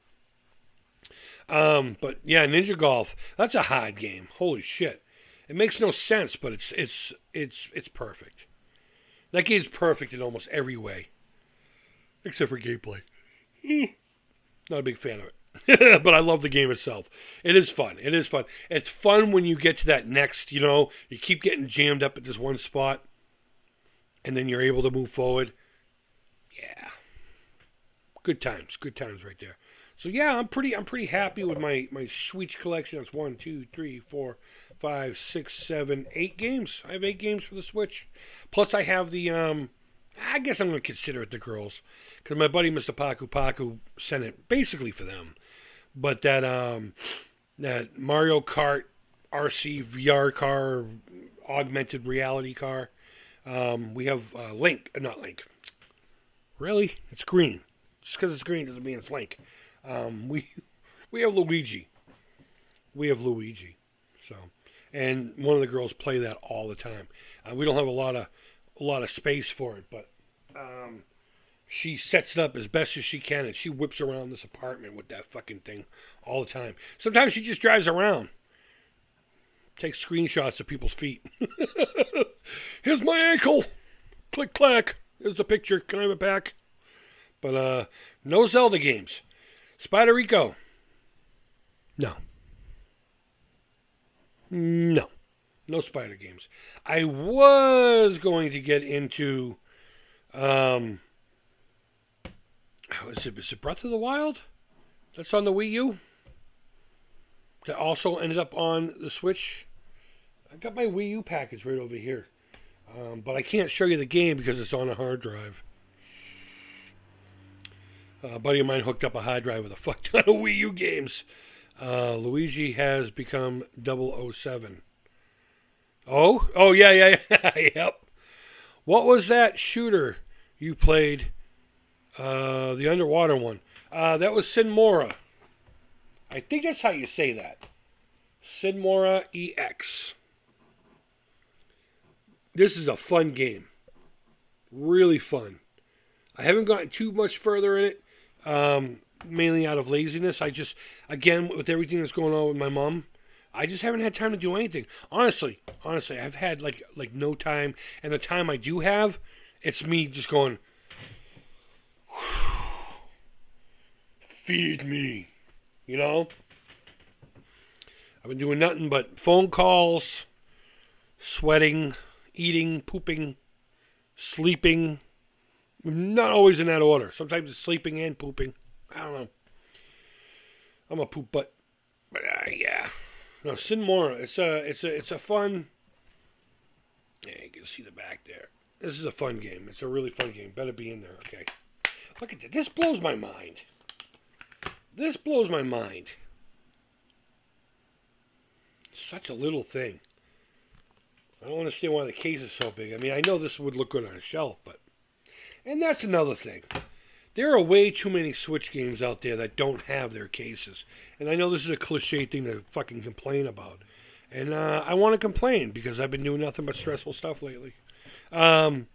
But yeah, Ninja Golf. That's a hard game. Holy shit. It makes no sense, but it's perfect. That game's perfect in almost every way. Except for gameplay. Not a big fan of it. But I love the game itself. It is fun. It is fun. It's fun when you get to that next, you keep getting jammed up at this one spot. And then you're able to move forward. Yeah. Good times. Good times right there. So yeah, I'm pretty happy with my Switch collection. It's 1, 2, 3, 4, 5, 6, 7, 8 games. I have 8 games for the Switch. Plus I have the I guess I'm going to consider it the girls. Because my buddy Mr. Paku Paku sent it basically for them. But that Mario Kart RC VR car, augmented reality car. We have Link. Not Link. Really? It's green. Just because it's green doesn't mean it's Link. We have Luigi. We have Luigi. So, and one of the girls play that all the time. We don't have a lot of space for it, but she sets it up as best as she can, and she whips around this apartment with that fucking thing all the time. Sometimes she just drives around, takes screenshots of people's feet. Here's my ankle. Click clack. Here's the picture. Can I have it back? But no Zelda games. Spider Rico. No. No Spider games. I was going to get into is it Breath of the Wild? That's on the Wii U. That also ended up on the Switch. I got my Wii U package right over here. But I can't show you the game because it's on a hard drive. A buddy of mine hooked up a hard drive with a fuck ton of Wii U games. Luigi has become 007. Oh, yeah. Yep. What was that shooter you played? The underwater one. That was Sinmora. I think that's how you say that. Sinmora EX. This is a fun game. Really fun. I haven't gotten too much further in it, mainly out of laziness. I just, again, with everything that's going on with my mom, I just haven't had time to do anything. Honestly, I've had like no time, and the time I do have, it's me just going, feed me, you know? I've been doing nothing but phone calls, sweating, eating, pooping, sleeping. Not always in that order. Sometimes it's sleeping and pooping. I don't know. I'm a poop butt. But yeah. No, Sinmora. It's a fun. Yeah, you can see the back there. This is a fun game. It's a really fun game. Better be in there. Okay. Look at this. This blows my mind. This blows my mind. Such a little thing. I don't understand why the case is so big. I mean, I know this would look good on a shelf, but... And that's another thing. There are way too many Switch games out there that don't have their cases. And I know this is a cliche thing to fucking complain about. And I want to complain because I've been doing nothing but stressful stuff lately. Let's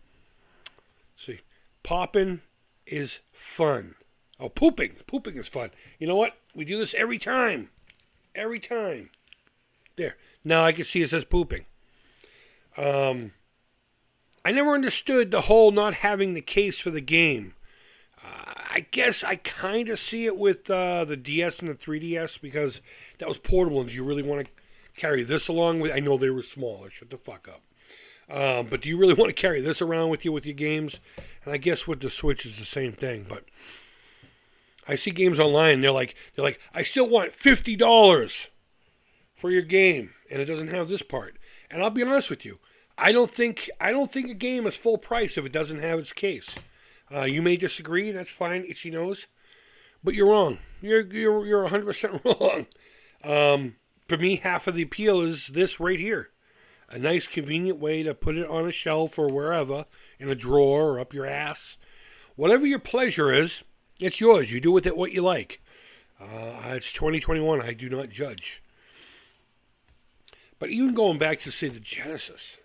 see. Popping is fun. Oh, pooping. Pooping is fun. You know what? We do this every time. Every time. There. Now I can see it says pooping. I never understood the whole not having the case for the game. I guess I kind of see it with the DS and the 3DS because that was portable. And do you really want to carry this along with? I know they were smaller. Shut the fuck up. But do you really want to carry this around with you with your games? And I guess with the Switch is the same thing. But I see games online. They're like, I still want $50 for your game, and it doesn't have this part. And I'll be honest with you. I don't think a game is full price if it doesn't have its case. You may disagree. That's fine. Itchy nose, but you're wrong. You're 100% wrong. For me, half of the appeal is this right here. A nice, convenient way to put it on a shelf or wherever, in a drawer or up your ass. Whatever your pleasure is, it's yours. You do with it what you like. It's 2021. I do not judge. But even going back to, say, the Genesis.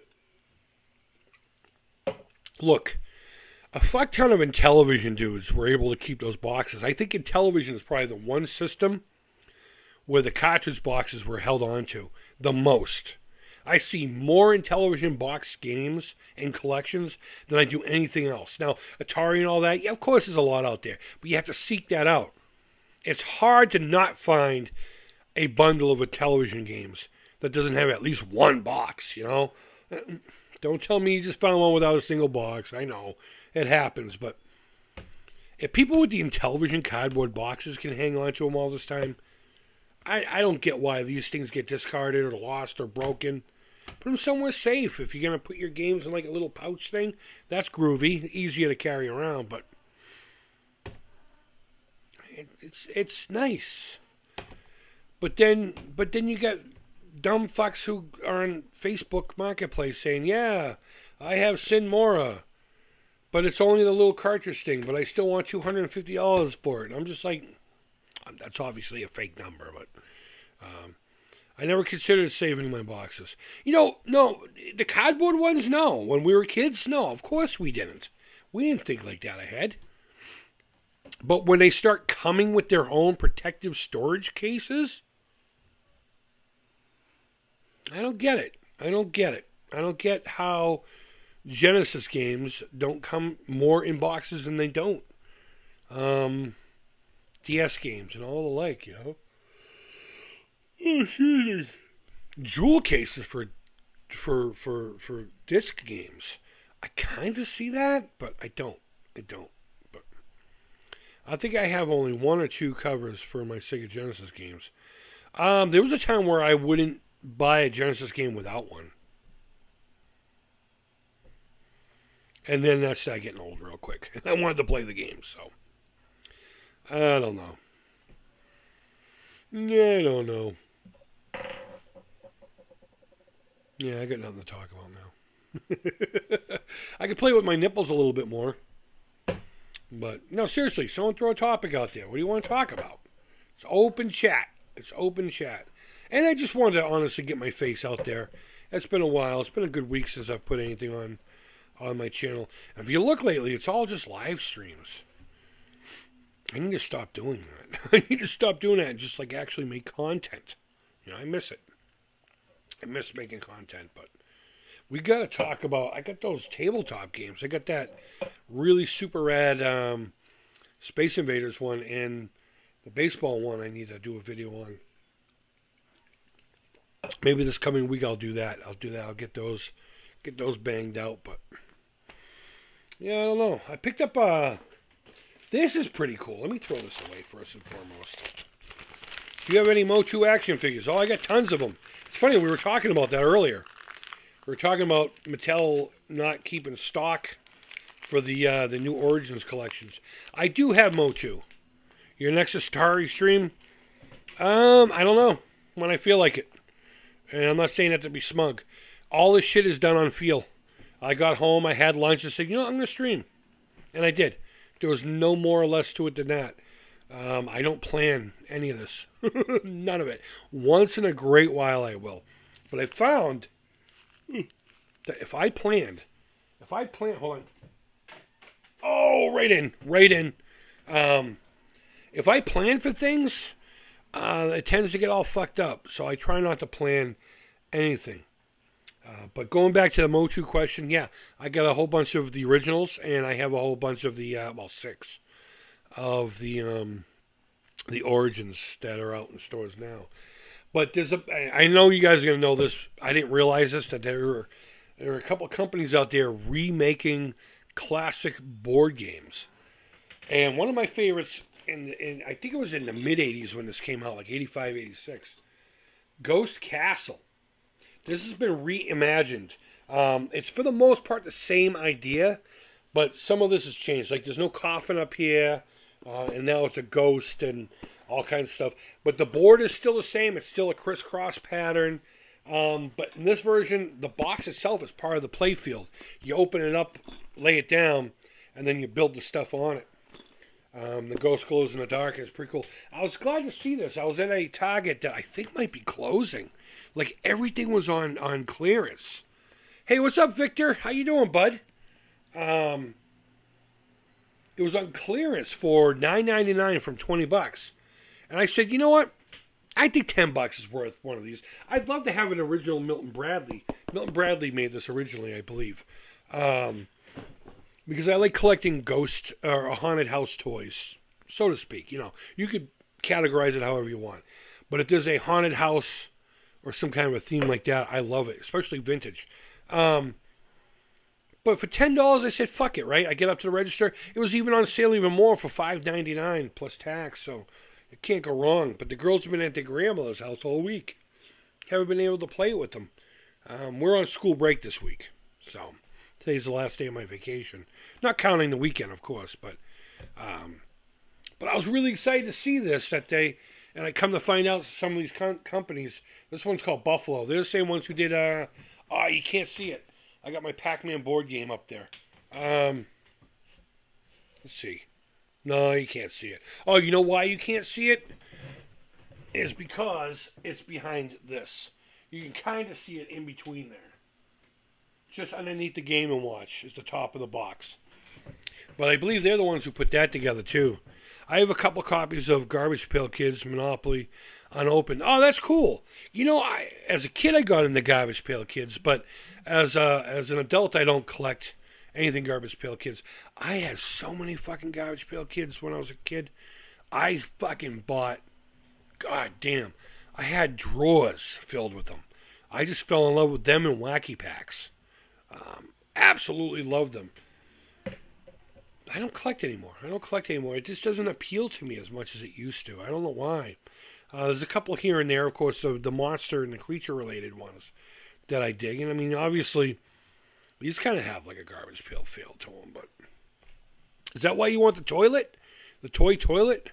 Look, a fuck ton of Intellivision dudes were able to keep those boxes. I think Intellivision is probably the one system where the cartridge boxes were held on to the most. I see more Intellivision box games and collections than I do anything else. Now, Atari and all that, yeah, of course there's a lot out there, but you have to seek that out. It's hard to not find a bundle of Intellivision games that doesn't have at least one box, you know? Don't tell me you just found one without a single box. I know. It happens, but if people with the Intellivision cardboard boxes can hang on to them all this time, I don't get why these things get discarded or lost or broken. Put them somewhere safe. If you're going to put your games in like a little pouch thing, that's groovy, easier to carry around, but it's nice. But then you got dumb fucks who are on Facebook Marketplace saying, yeah, I have Sinmora, but it's only the little cartridge thing, but I still want $250 for it. And I'm just like, that's obviously a fake number, but I never considered saving my boxes. You know, no, the cardboard ones, no. When we were kids, no, of course we didn't. We didn't think like that ahead. But when they start coming with their own protective storage cases, I don't get it. I don't get how Genesis games don't come more in boxes than they don't. DS games and all the like, you know. Jewel cases for disc games. I kind of see that, but I don't. But I think I have only one or two covers for my Sega Genesis games. There was a time where I wouldn't buy a Genesis game without one. And then that started getting old real quick. And I wanted to play the game, so. I don't know. I don't know. Yeah, I got nothing to talk about now. I could play with my nipples a little bit more. But, no, seriously, someone throw a topic out there. What do you want to talk about? It's open chat. It's open chat. And I just wanted to honestly get my face out there. It's been a while. It's been a good week since I've put anything on my channel. And if you look lately, it's all just live streams. I need to stop doing that. I need to stop doing that and just like actually make content. You know, I miss it. I miss making content, but we got to talk about, I got those tabletop games. I got that really super rad Space Invaders one and the baseball one I need to do a video on. Maybe this coming week I'll do that. I'll get those banged out, but yeah, I don't know. I picked up this is pretty cool. Let me throw this away first and foremost. Do you have any MOTU action figures? Oh, I got tons of them. It's funny, we were talking about that earlier. We were talking about Mattel not keeping stock for the new Origins collections. I do have MOTU. Your next Atari stream? I don't know. When I feel like it. And I'm not saying that to be smug. All this shit is done on feel. I got home, I had lunch, and said, you know what, I'm going to stream. And I did. There was no more or less to it than that. I don't plan any of this. None of it. Once in a great while I will. But I found that if I planned, hold on. Oh, right in. If I plan for things, it tends to get all fucked up. So I try not to plan anything. But going back to the MOTU question, yeah, I got a whole bunch of the originals, and I have a whole bunch of the, 6 of the Origins that are out in stores now. But I know you guys are going to know this. I didn't realize this, that there are a couple of companies out there remaking classic board games. And one of my favorites, I think it was in the mid-'80s when this came out, like 85, 86, Ghost Castle. This has been reimagined. It's for the most part the same idea, but some of this has changed. Like there's no coffin up here, and now it's a ghost and all kinds of stuff. But the board is still the same. It's still a crisscross pattern. But in this version, the box itself is part of the playfield. You open it up, lay it down, and then you build the stuff on it. The ghost glows in the dark. It's pretty cool. I was glad to see this. I was at a Target that I think might be closing. Like everything was on clearance. Hey, what's up, Victor? How you doing, bud? It was on clearance for $9.99 from $20. And I said, you know what? I think $10 is worth one of these. I'd love to have an original Milton Bradley. Milton Bradley made this originally, I believe. Because I like collecting ghost or haunted house toys, so to speak. You know, you could categorize it however you want. But if there's a haunted house or some kind of a theme like that, I love it, especially vintage. But for $10, I said, fuck it, right? I get up to the register. It was even on sale even more for $5.99 plus tax, so it can't go wrong. But the girls have been at their grandmother's house all week. Haven't been able to play with them. We're on school break this week, so today's the last day of my vacation. Not counting the weekend, of course, but I was really excited to see this, and I come to find out some of these companies, this one's called Buffalo. They're the same ones who did, you can't see it. I got my Pac-Man board game up there. Let's see. No, you can't see it. Oh, you know why you can't see it? Is because it's behind this. You can kind of see it in between there. Just underneath the Game & Watch is the top of the box. But I believe they're the ones who put that together, too. I have a couple copies of Garbage Pail Kids, Monopoly, unopened. Oh, that's cool. You know, as a kid, I got into Garbage Pail Kids, but as an adult, I don't collect anything Garbage Pail Kids. I had so many fucking Garbage Pail Kids when I was a kid. I fucking bought, god damn, I had drawers filled with them. I just fell in love with them and Wacky Packs. Absolutely loved them. I don't collect anymore. It just doesn't appeal to me as much as it used to. I don't know why. There's a couple here and there, of course, the monster and the creature related ones that I dig. And I mean, obviously, these kind of have like a garbage pail feel to them. But is that why you want the toilet? The toy toilet?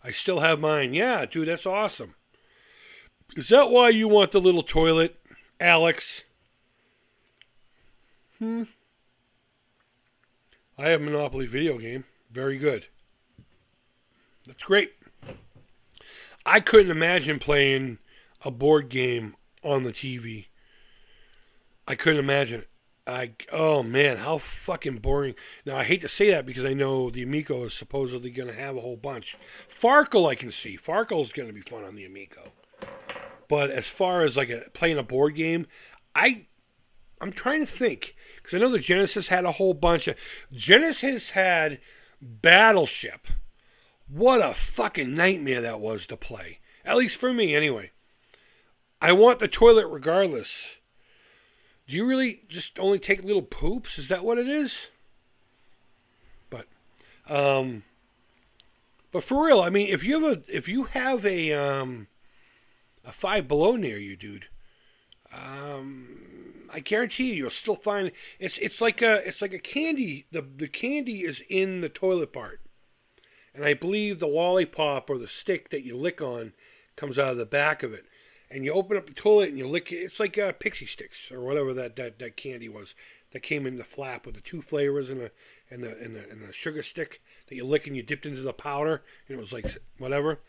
I still have mine. Yeah, dude, that's awesome. Is that why you want the little toilet, Alex? I have Monopoly video game. Very good. That's great. I couldn't imagine playing a board game on the TV. I couldn't imagine it. Oh man, how fucking boring. Now I hate to say that because I know the Amico is supposedly going to have a whole bunch. Farkle I can see. Farkle's going to be fun on the Amico. But as far as like playing a board game, I'm trying to think because I know the Genesis had a whole bunch of. Genesis had Battleship. What a fucking nightmare that was to play. At least for me, anyway. I want the toilet regardless. Do you really just only take little poops? Is that what it is? But for real, I mean, if you have a Five Below near you, dude, I guarantee you'll still find it's like a candy. The candy is in the toilet part, and I believe the lollipop or the stick that you lick on comes out of the back of it. And you open up the toilet and you lick it. It's like Pixie Sticks or whatever that candy was that came in the flap with the two flavors and the sugar stick that you lick and you dipped into the powder. And it was like whatever.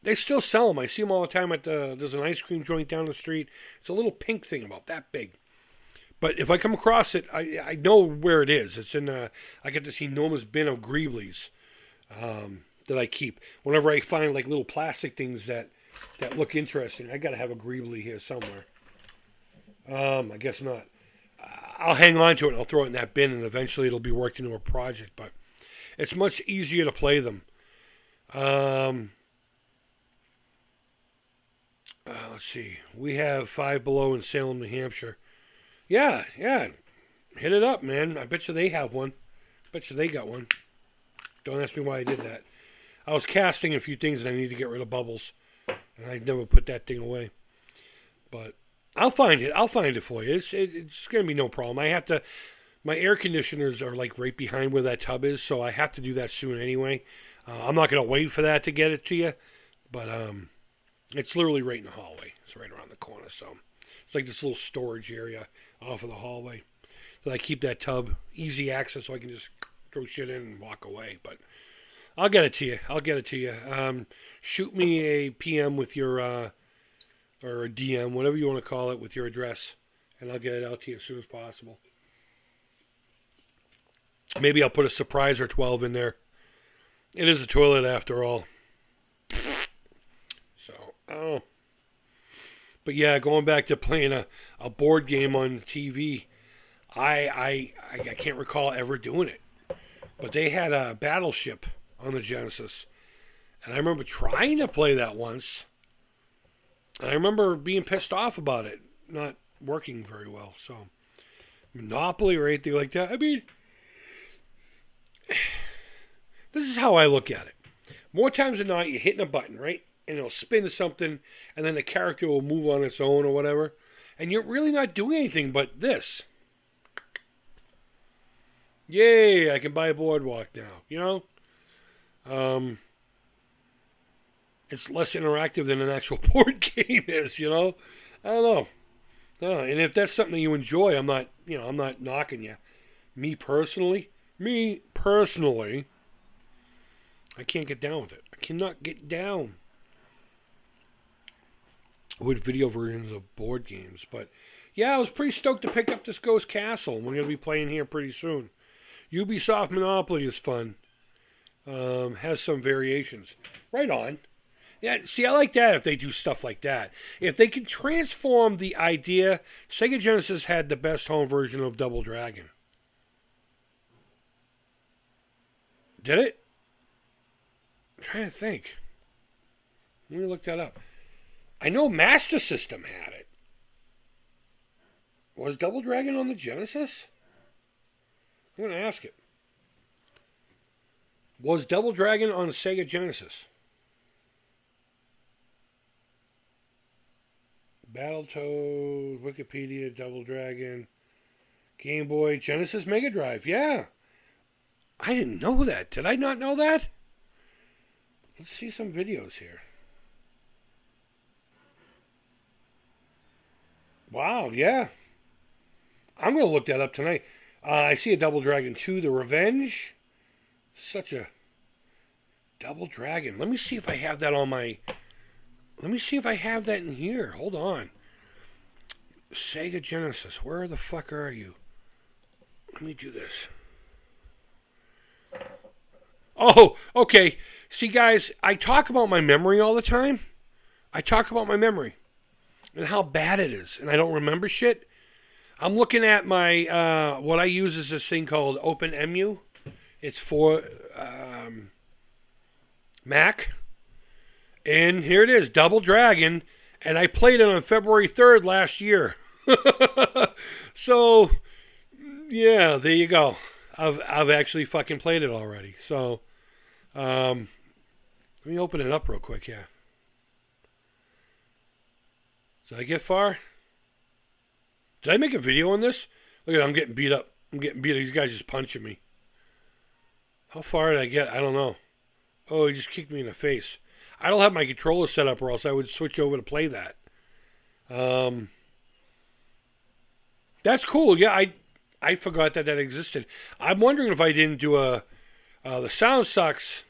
They still sell them. I see them all the time at there's an ice cream joint down the street. It's a little pink thing about that big. But if I come across it, I know where it is. It's in I get to see Norma's bin of Greeblies that I keep. Whenever I find like little plastic things that look interesting. I got to have a Greebly here somewhere. I guess not. I'll hang on to it and I'll throw it in that bin and eventually it'll be worked into a project. But it's much easier to play them. Let's see. We have Five Below in Salem, New Hampshire. Yeah. Hit it up, man. I bet you they have one. Bet you they got one. Don't ask me why I did that. I was casting a few things and I need to get rid of bubbles. And I'd never put that thing away. But I'll find it. I'll find it for you. It's going to be no problem. I have to... My air conditioners are like right behind where that tub is, so I have to do that soon anyway. I'm not going to wait for that to get it to you. But it's literally right in the hallway. It's right around the corner. So it's like this little storage area off of the hallway. So I keep that tub easy access so I can just throw shit in and walk away. But I'll get it to you. Shoot me a PM with your, or a DM, whatever you want to call it, with your address, and I'll get it out to you as soon as possible. Maybe I'll put a surprise or 12 in there. It is a toilet after all. So, But yeah, going back to playing a board game on TV, I can't recall ever doing it. But they had a Battleship on the Genesis. And I remember trying to play that once. And I remember being pissed off about it not working very well. So, Monopoly or anything like that. I mean, this is how I look at it. More times than not, you're hitting a button, right? And it'll spin to something, and then the character will move on its own or whatever. And you're really not doing anything but this. Yay, I can buy a boardwalk now, you know? It's less interactive than an actual board game is, you know? I don't know. And if that's something that you enjoy, I'm not knocking you. Me personally, I can't get down with it. I cannot get down with video versions of board games. But yeah, I was pretty stoked to pick up this Ghost Castle. We're going to be playing here pretty soon. Ubisoft Monopoly is fun. Has some variations. Right on. Yeah, see, I like that if they do stuff like that. If they can transform the idea... Sega Genesis had the best home version of Double Dragon. Did it? I'm trying to think. Let me look that up. I know Master System had it. Was Double Dragon on the Genesis? I'm going to ask it. Was Double Dragon on the Sega Genesis? Battletoads, Wikipedia, Double Dragon, Game Boy, Genesis, Mega Drive. Yeah. I didn't know that. Did I not know that? Let's see some videos here. Wow, yeah. I'm going to look that up tonight. I see a Double Dragon 2, The Revenge. Such a Double Dragon. Let me see if I have that on my... Let me see if I have that in here. Hold on. Sega Genesis. Where the fuck are you? Let me do this. Oh, okay. See, guys, I talk about my memory all the time. I talk about my memory and how bad it is, and I don't remember shit. I'm looking at my, what I use is this thing called OpenMU. It's for Mac. And here it is, Double Dragon. And I played it on February 3rd last year. So, yeah, there you go. I've actually fucking played it already. So, let me open it up real quick, yeah. Did I get far? Did I make a video on this? Look at it, I'm getting beat up. I'm getting beat up. These guys just punching me. How far did I get? I don't know. Oh, he just kicked me in the face. I don't have my controller set up or else I would switch over to play that. That's cool. Yeah, I forgot that existed. I'm wondering if I didn't do the sound sucks,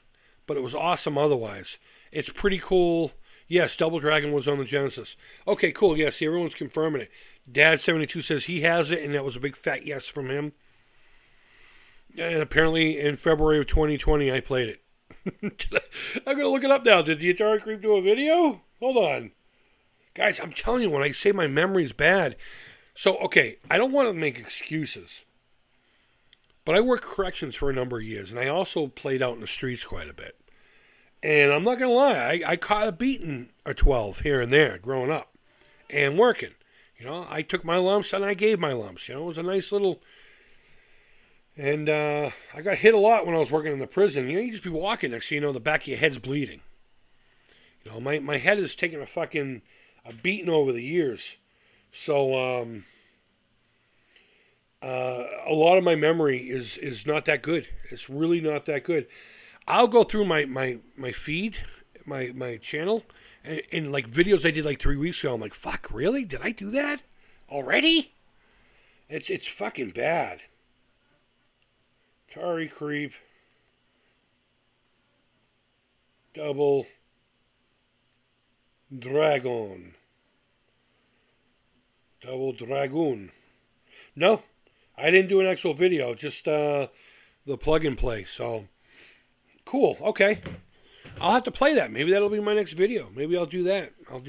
but it was awesome otherwise. It's pretty cool. Yes, Double Dragon was on the Genesis. Okay, cool. Yeah, see, everyone's confirming it. Dad72 says he has it, and that was a big fat yes from him. And apparently in February of 2020, I played it. I'm going to look it up now. Did the Atari Creep do a video? Hold on. Guys, I'm telling you, when I say my memory's bad. So, okay, I don't want to make excuses. But I worked corrections for a number of years, and I also played out in the streets quite a bit. And I'm not going to lie, I caught a beating or 12 here and there growing up and working. You know, I took my lumps and I gave my lumps. You know, it was a nice little... And I got hit a lot when I was working in the prison. You know, you just be walking next thing you know, the back of your head's bleeding. You know, my head has taken a beating over the years. So a lot of my memory is not that good. It's really not that good. I'll go through my feed, my channel, and like videos I did like 3 weeks ago. I'm like, fuck, really? Did I do that already? It's fucking bad. Atari Creep. Double Dragon. Double Dragoon. No, I didn't do an actual video. Just the plug and play. So, cool. Okay. I'll have to play that. Maybe that'll be my next video. Maybe I'll do that. And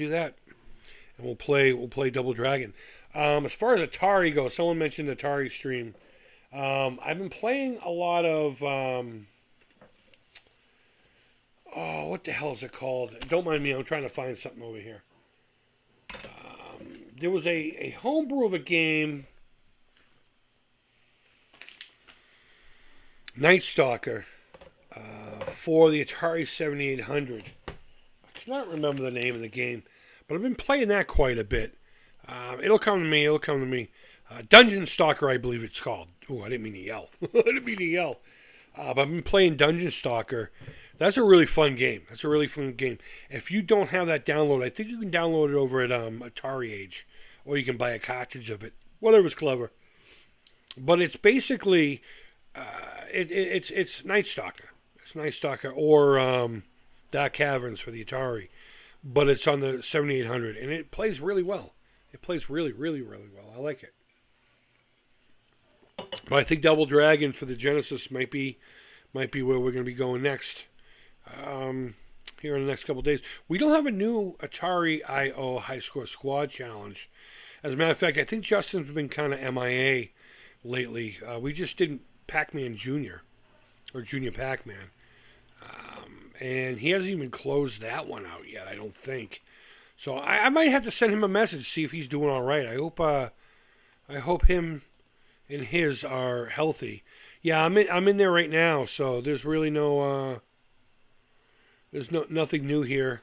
we'll play Double Dragon. As far as Atari goes, someone mentioned Atari stream. I've been playing a lot of, what the hell is it called? Don't mind me, I'm trying to find something over here. There was a homebrew of a game, Night Stalker, for the Atari 7800. I cannot remember the name of the game, but I've been playing that quite a bit. It'll come to me. Dungeon Stalker, I believe it's called. Oh, I didn't mean to yell. But I've been playing Dungeon Stalker. That's a really fun game. If you don't have that download, I think you can download it over at Atari Age. Or you can buy a cartridge of it. Whatever's clever. But it's basically, it's Night Stalker. It's Night Stalker or Dark Caverns for the Atari. But it's on the 7800. And it plays really well. It plays really, really, really well. I like it. But I think Double Dragon for the Genesis might be where we're going to be going next. Here in the next couple of days. We don't have a new Atari I.O. High Score Squad Challenge. As a matter of fact, I think Justin's been kind of MIA lately. We just did Pac-Man Jr. or Junior Pac-Man. And he hasn't even closed that one out yet, I don't think. So I might have to send him a message, see if he's doing all right. I hope him and his are healthy. Yeah, I'm in there right now, so there's really nothing new here.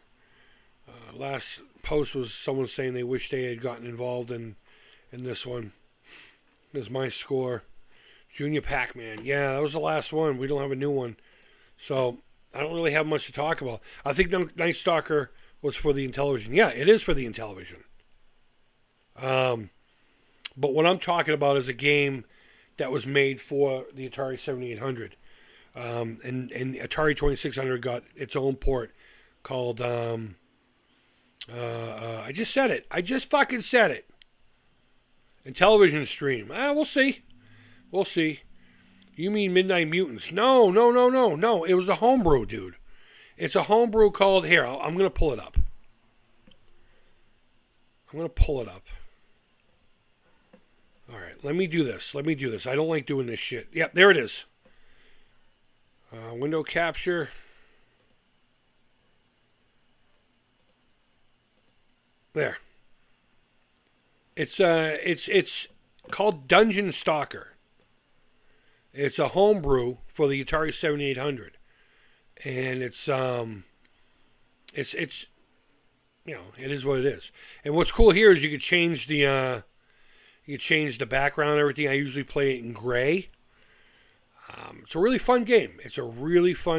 Last post was someone saying they wish they had gotten involved in this one. There's my score. Junior Pac-Man. Yeah, that was the last one. We don't have a new one. So I don't really have much to talk about. I think Night Stalker was for the Intellivision. Yeah, it is for the Intellivision. But what I'm talking about is a game that was made for the Atari 7800. And Atari 2600 got its own port called, I just said it. I just fucking said it. Intellivision Stream. We'll see. We'll see. You mean Midnight Mutants? No. It was a homebrew, dude. It's a homebrew called, here, I'm going to pull it up. All right, let me do this. I don't like doing this shit. Yep, there it is. Window capture. There. It's called Dungeon Stalker. It's a homebrew for the Atari 7800, and it's you know, it is what it is. And what's cool here is you can change the background and everything. I usually play it in gray. It's a really fun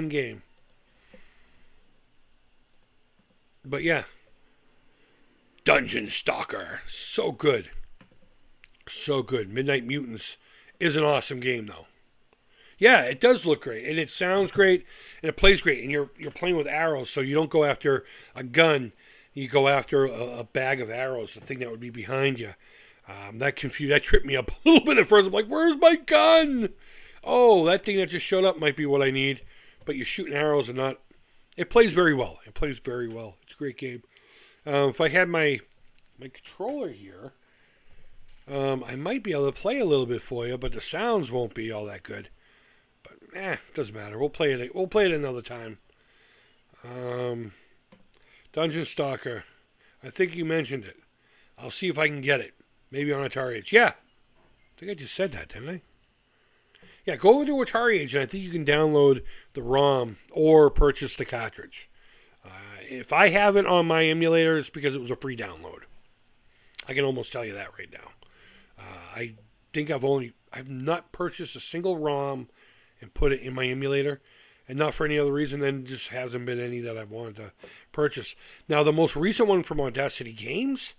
game. But yeah, Dungeon Stalker, so good. Midnight Mutants is an awesome game, though. Yeah, it does look great, and it sounds great, and it plays great. And you're playing with arrows, so you don't go after a gun. You go after a bag of arrows, the thing that would be behind you. That tripped me up a little bit at first. I'm like, where's my gun? Oh, that thing that just showed up might be what I need. But you're shooting arrows and not. It plays very well. It's a great game. If I had my controller here, I might be able to play a little bit for you, but the sounds won't be all that good. But doesn't matter. We'll play it another time. Dungeon Stalker. I think you mentioned it. I'll see if I can get it. Maybe on Atari Age. Yeah. I think I just said that, didn't I? Yeah, go over to Atari Age, and I think you can download the ROM or purchase the cartridge. If I have it on my emulator, it's because it was a free download. I can almost tell you that right now. I think I've not purchased a single ROM and put it in my emulator, and not for any other reason than just hasn't been any that I've wanted to purchase. Now, the most recent one from Audacity Games,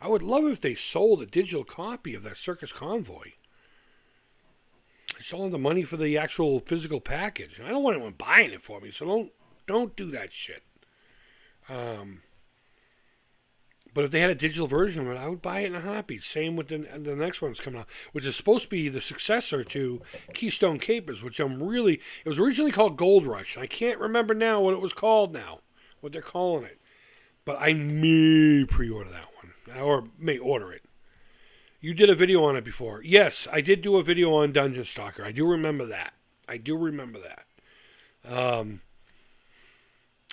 I would love if they sold a digital copy of that Circus Convoy. They sold the money for the actual physical package. I don't want anyone buying it for me, so don't do that shit. But if they had a digital version of it, I would buy it in a heartbeat. Same with the next one's coming out, which is supposed to be the successor to Keystone Capers, which it was originally called Gold Rush. I can't remember now what it was called now, what they're calling it. But I may pre-order that one, or may order it. You did a video on it before. Yes, I did do a video on Dungeon Stalker. I do remember that.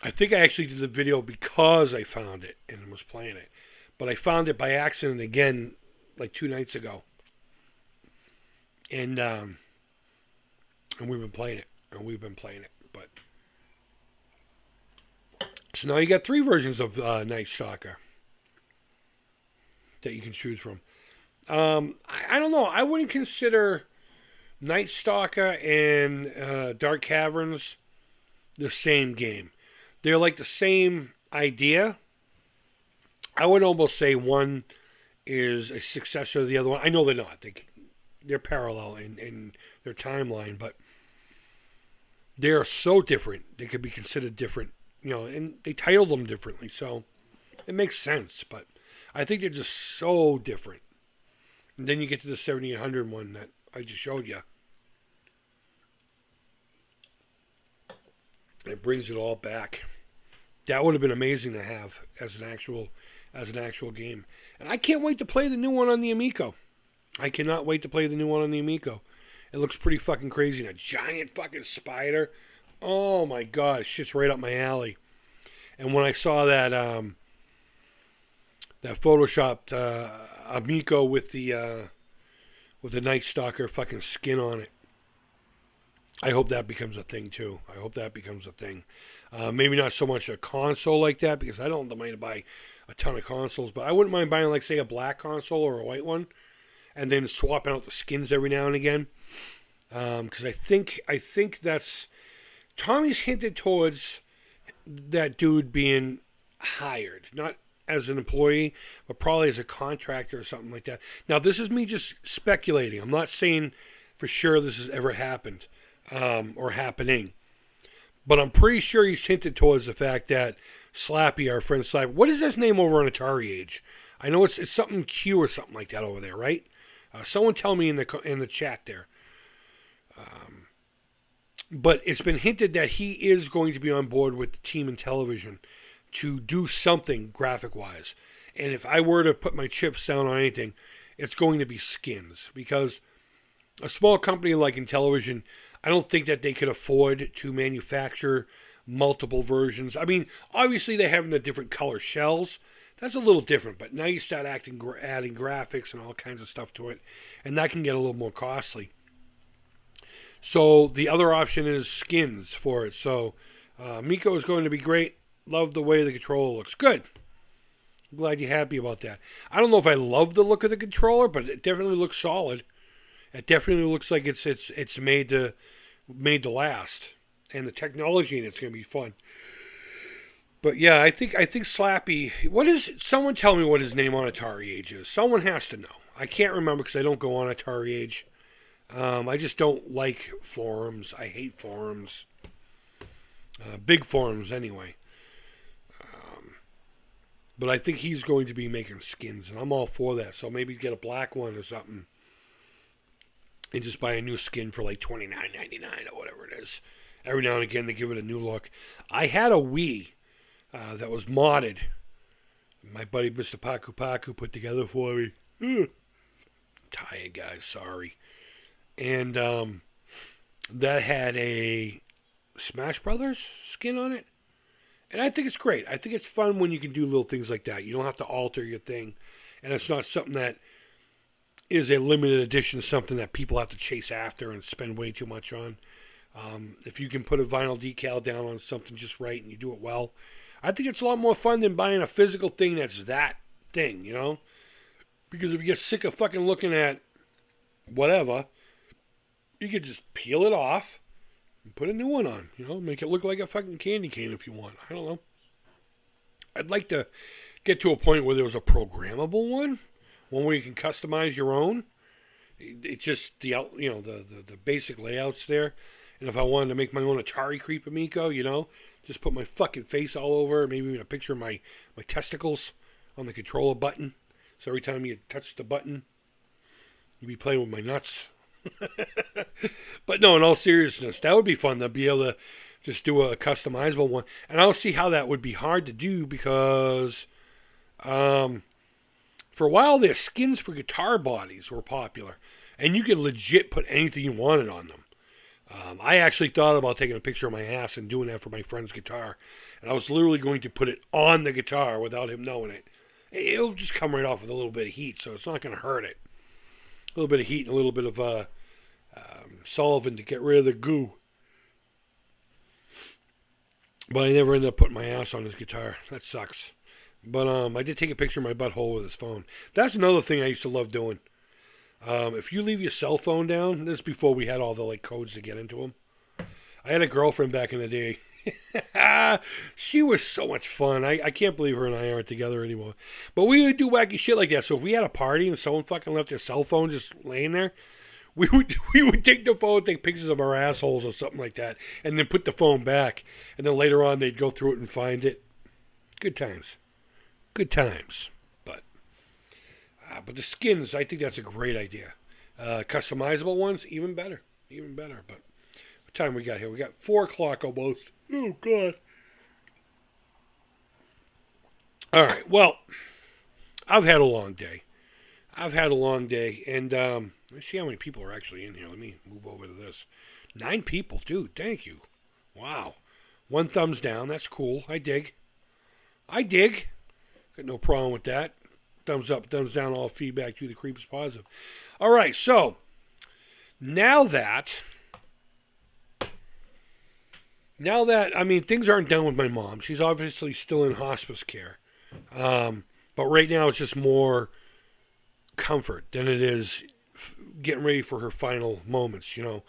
I think I actually did the video because I found it and was playing it. But I found it by accident again, like 2 nights ago. And we've been playing it. But so now you got 3 versions of Night Stalker that you can choose from. I don't know. I wouldn't consider Night Stalker and Dark Caverns the same game. They're like the same idea. I would almost say one is a successor to the other one. I know they're not. They're parallel in their timeline, but they're so different. They could be considered different, and they titled them differently, so it makes sense. But I think they're just so different. And then you get to the 7800 one that I just showed you. It brings it all back. That would have been amazing to have as an actual game. And I can't wait to play the new one on the Amico. I cannot wait to play the new one on the Amico. It looks pretty fucking crazy. And a giant fucking spider. Oh my god, shit's right up my alley. And when I saw that photoshopped Amico with the Night Stalker fucking skin on it, I hope that becomes a thing too. Maybe not so much a console like that, because I don't have the money to buy a ton of consoles, but I wouldn't mind buying, like, say, a black console or a white one, and then swapping out the skins every now and again. Because I think that's Tommy's hinted towards that dude being hired, not as an employee, but probably as a contractor or something like that. Now, this is me just speculating. I'm not saying for sure this has ever happened or happening, but I'm pretty sure he's hinted towards the fact that Slappy, our friend Slappy, what is his name over on Atari Age? I know it's something Q or something like that over there, right? Someone tell me in the chat there. But it's been hinted that he is going to be on board with the team in television to do something graphic-wise. And if I were to put my chips down on anything, it's going to be skins. Because a small company like in television, I don't think that they could afford to manufacture multiple versions. I mean, obviously they have the different color shells. That's a little different. But now you start adding graphics and all kinds of stuff to it. And that can get a little more costly. So the other option is skins for it. So Miko is going to be great. Love the way the controller looks. Good. I'm glad you're happy about that. I don't know if I love the look of the controller, but it definitely looks solid. It definitely looks like it's made to last, and the technology in it's going to be fun. But yeah, I think Slappy. Someone tell me what his name on Atari Age is? Someone has to know. I can't remember because I don't go on Atari Age. I just don't like forums. I hate forums. Big forums, anyway. But I think he's going to be making skins, and I'm all for that. So maybe get a black one or something, and just buy a new skin for like $29.99 or whatever it is. Every now and again, they give it a new look. I had a Wii that was modded. My buddy Mr. Paku Paku put together for me. Tired, guys. Sorry. And that had a Smash Brothers skin on it. And I think it's great. I think it's fun when you can do little things like that. You don't have to alter your thing. And it's not something that is a limited edition, something that people have to chase after and spend way too much on. If you can put a vinyl decal down on something just right and you do it well, I think it's a lot more fun than buying a physical thing that's that thing, you know? Because if you get sick of fucking looking at whatever, you could just peel it off and put a new one on, you know? Make it look like a fucking candy cane if you want. I don't know. I'd like to get to a point where there was a programmable one where you can customize your own. It's just the basic layouts there. And if I wanted to make my own Atari Creep Amico, you know, just put my fucking face all over, maybe even a picture of my testicles on the controller button. So every time you touch the button, you'd be playing with my nuts. But no, in all seriousness, that would be fun to be able to just do a customizable one. And I don't see how that would be hard to do because for a while their skins for guitar bodies were popular. And you could legit put anything you wanted on them. I actually thought about taking a picture of my ass and doing that for my friend's guitar. And I was literally going to put it on the guitar without him knowing it. It'll just come right off with a little bit of heat, so it's not going to hurt it. A little bit of heat and a little bit of solvent to get rid of the goo. But I never ended up putting my ass on his guitar. That sucks. But I did take a picture of my butthole with his phone. That's another thing I used to love doing. If you leave your cell phone down, this is before we had all the codes to get into them. I had a girlfriend back in the day. She was so much fun. I can't believe her and I aren't together anymore. But we would do wacky shit like that. So if we had a party and someone fucking left their cell phone just laying there, we would take the phone, take pictures of our assholes or something like that, and then put the phone back. And then later on they'd go through it and find it. Good times. Good times. But the skins, I think that's a great idea. Customizable ones, even better. Even better. But what time we got here? We got 4 o'clock almost. Oh, God. All right. Well, I've had a long day. And let's see how many people are actually in here. Let me move over to this. 9 people. Dude, thank you. Wow. 1 thumbs down. That's cool. I dig. Got no problem with that. Thumbs up, thumbs down, all feedback to the Creep is positive. All right, so now that, I mean, things aren't done with my mom. She's obviously still in hospice care. But right now it's just more comfort than it is getting ready for her final moments, you know.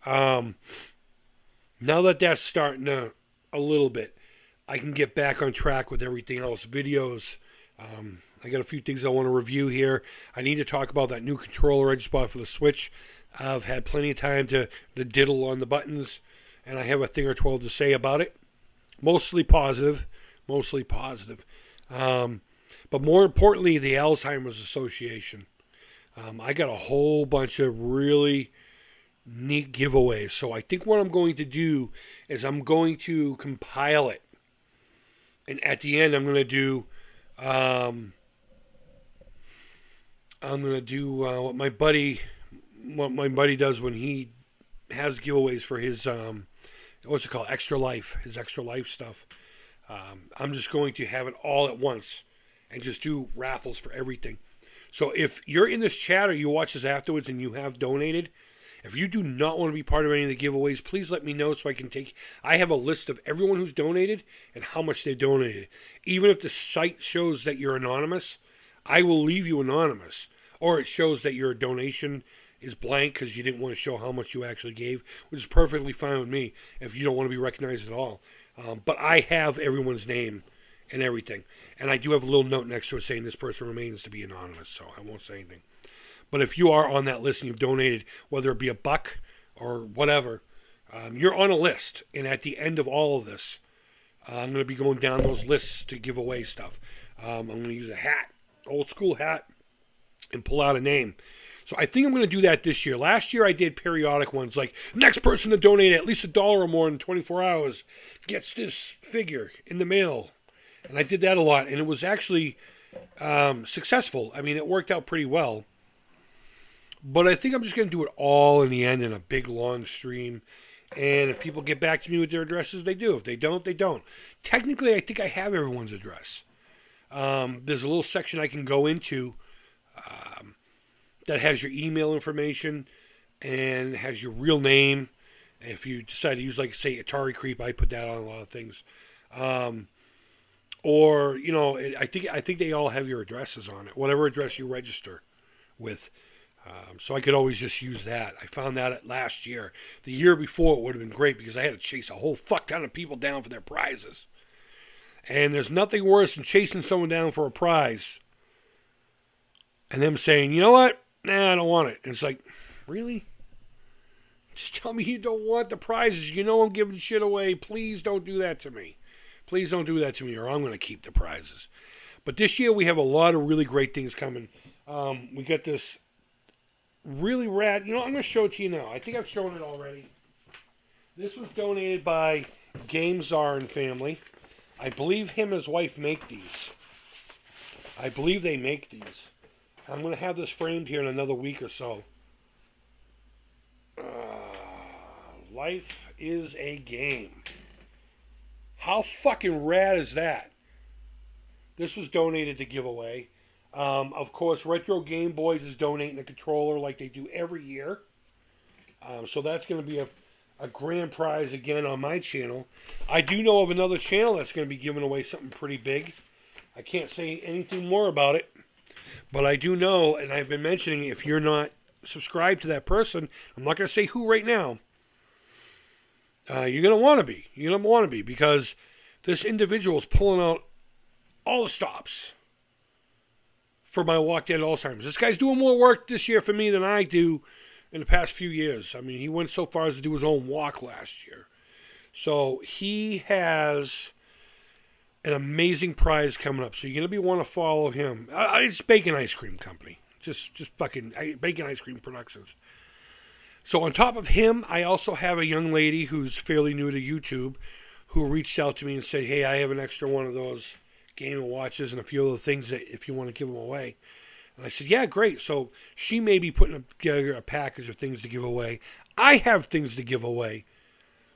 Now that that's starting to a little bit, I can get back on track with everything else. Videos. I got a few things I want to review here. I need to talk about that new controller I just bought for the Switch. I've had plenty of time to diddle on the buttons, and I have a thing or 12 to say about it. Mostly positive. Mostly positive. But more importantly, the Alzheimer's Association. I got a whole bunch of really neat giveaways. So I think what I'm going to do is I'm going to compile it. And at the end, I'm going to do what my buddy does when he has giveaways for his what's it called, extra life, his extra life stuff. I'm just going to have it all at once and just do raffles for everything. So if you're in this chat or you watch this afterwards and you have donated, if you do not want to be part of any of the giveaways, please let me know so I can take. I have a list of everyone who's donated and how much they donated. Even if the site shows that you're anonymous, I will leave you anonymous. Or it shows that your donation is blank because you didn't want to show how much you actually gave, which is perfectly fine with me if you don't want to be recognized at all. But I have everyone's name and everything. And I do have a little note next to it saying this person remains to be anonymous, so I won't say anything. But if you are on that list and you've donated, whether it be a buck or whatever, you're on a list. And at the end of all of this, I'm going to be going down those lists to give away stuff. I'm going to use a hat, old school hat, and pull out a name. So I think I'm going to do that this year. Last year I did periodic ones, like next person to donate at least $1 or more in 24 hours gets this figure in the mail. And I did that a lot, and it was actually successful. I mean, it worked out pretty well. But I think I'm just going to do it all in the end in a big, long stream. And if people get back to me with their addresses, they do. If they don't, they don't. Technically, I think I have everyone's address. There's a little section I can go into that has your email information and has your real name. If you decide to use, like, say, Atari Creep, I put that on a lot of things. Or, you know, I think they all have your addresses on it, whatever address you register with. So I could always just use that. I found that last year. The year before, it would have been great because I had to chase a whole fuck ton of people down for their prizes. And there's nothing worse than chasing someone down for a prize and them saying, you know what? Nah, I don't want it. And it's like, really? Just tell me you don't want the prizes. You know I'm giving shit away. Please don't do that to me. Please don't do that to me or I'm going to keep the prizes. But this year we have a lot of really great things coming. We got this really rad. You know, I'm going to show it to you now. I think I've shown it already. This was donated by Game Czar and family. I believe him and his wife make these. I believe they make these. I'm going to have this framed here in another week or so. Life is a game. How fucking rad is that? This was donated to give away. Of course, Retro Game Boys is donating a controller like they do every year. So that's going to be a grand prize again on my channel. I do know of another channel that's going to be giving away something pretty big. I can't say anything more about it. But I do know, and I've been mentioning, if you're not subscribed to that person, I'm not going to say who right now. You're going to want to be. You're going to want to be because this individual is pulling out all the stops for my Walk Dead Alzheimer's. This guy's doing more work this year for me than I do in the past few years. I mean, he went so far as to do his own walk last year. So he has an amazing prize coming up. So you're going to be want to follow him. It's Bacon Ice Cream Company. Just fucking Bacon Ice Cream Productions. So on top of him, I also have a young lady who's fairly new to YouTube who reached out to me and said, hey, I have an extra one of those Game & Watches and a few other things that if you want to give them away. And I said, yeah, great. So she may be putting together a package of things to give away. I have things to give away.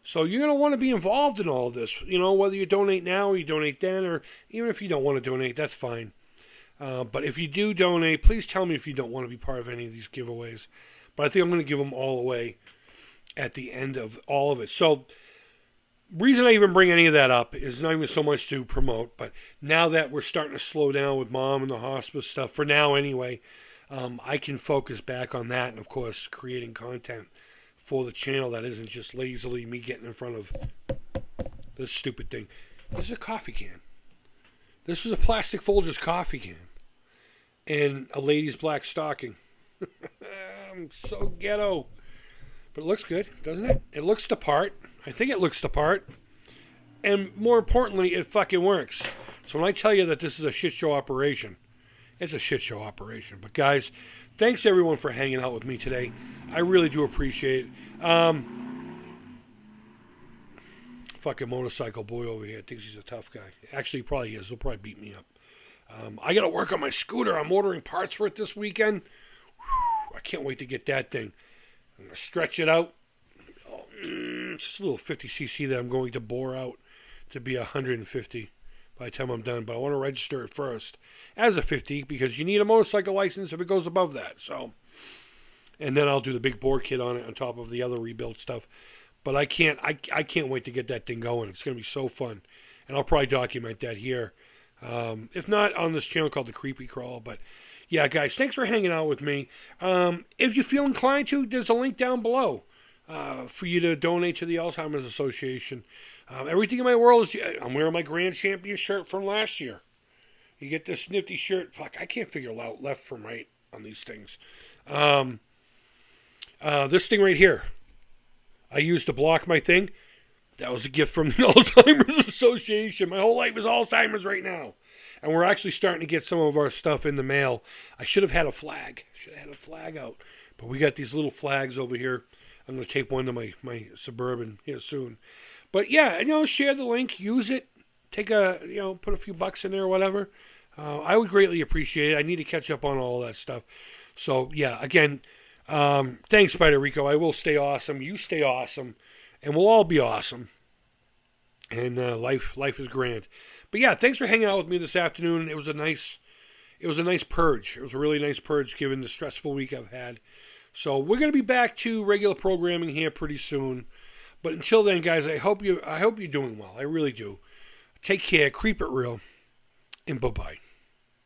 So you're going to want to be involved in all of this. You know, whether you donate now or you donate then, or even if you don't want to donate, that's fine. But if you do donate, please tell me if you don't want to be part of any of these giveaways. But I think I'm going to give them all away at the end of all of it. So reason I even bring any of that up is not even so much to promote, but now that we're starting to slow down with Mom and the hospice stuff, for now anyway, I can focus back on that and, of course, creating content for the channel that isn't just lazily me getting in front of this stupid thing. This is a coffee can. This is a plastic Folgers coffee can. And a lady's black stocking. I'm so ghetto. But it looks good, doesn't it? It looks the part. I think it looks the part. And more importantly, it fucking works. So when I tell you that this is a shit show operation, it's a shit show operation. But guys, thanks everyone for hanging out with me today. I really do appreciate it. Fucking motorcycle boy over here thinks he's a tough guy. Actually, he probably is. He'll probably beat me up. I got to work on my scooter. I'm ordering parts for it this weekend. Whew, I can't wait to get that thing. I'm going to stretch it out. Oh, it's just a little 50cc that I'm going to bore out to be 150 by the time I'm done. But I want to register it first as a 50 because you need a motorcycle license if it goes above that. So, and then I'll do the big bore kit on it on top of the other rebuild stuff. But I can't wait to get that thing going. It's going to be so fun. And I'll probably document that here. If not on this channel called The Creepy Crawl. But yeah, guys, thanks for hanging out with me. If you feel inclined to, there's a link down below for you to donate to the Alzheimer's Association. Everything in my world is, I'm wearing my Grand Champion shirt from last year. You get this nifty shirt. Fuck, I can't figure out left from right on these things. This thing right here, I used to block my thing. That was a gift from the Alzheimer's Association. My whole life is Alzheimer's right now. And we're actually starting to get some of our stuff in the mail. I should have had a flag. Out. But we got these little flags over here. I'm going to tape one to my Suburban here soon. But yeah, share the link. Use it. Take put a few bucks in there or whatever. I would greatly appreciate it. I need to catch up on all that stuff. So yeah, again, thanks, Spider Rico. I will stay awesome. You stay awesome. And we'll all be awesome. And life is grand. But yeah, thanks for hanging out with me this afternoon. It was a nice purge. It was a really nice purge given the stressful week I've had. So we're gonna be back to regular programming here pretty soon. But until then, guys, I hope you're doing well. I really do. Take care, creep it real, and bye-bye.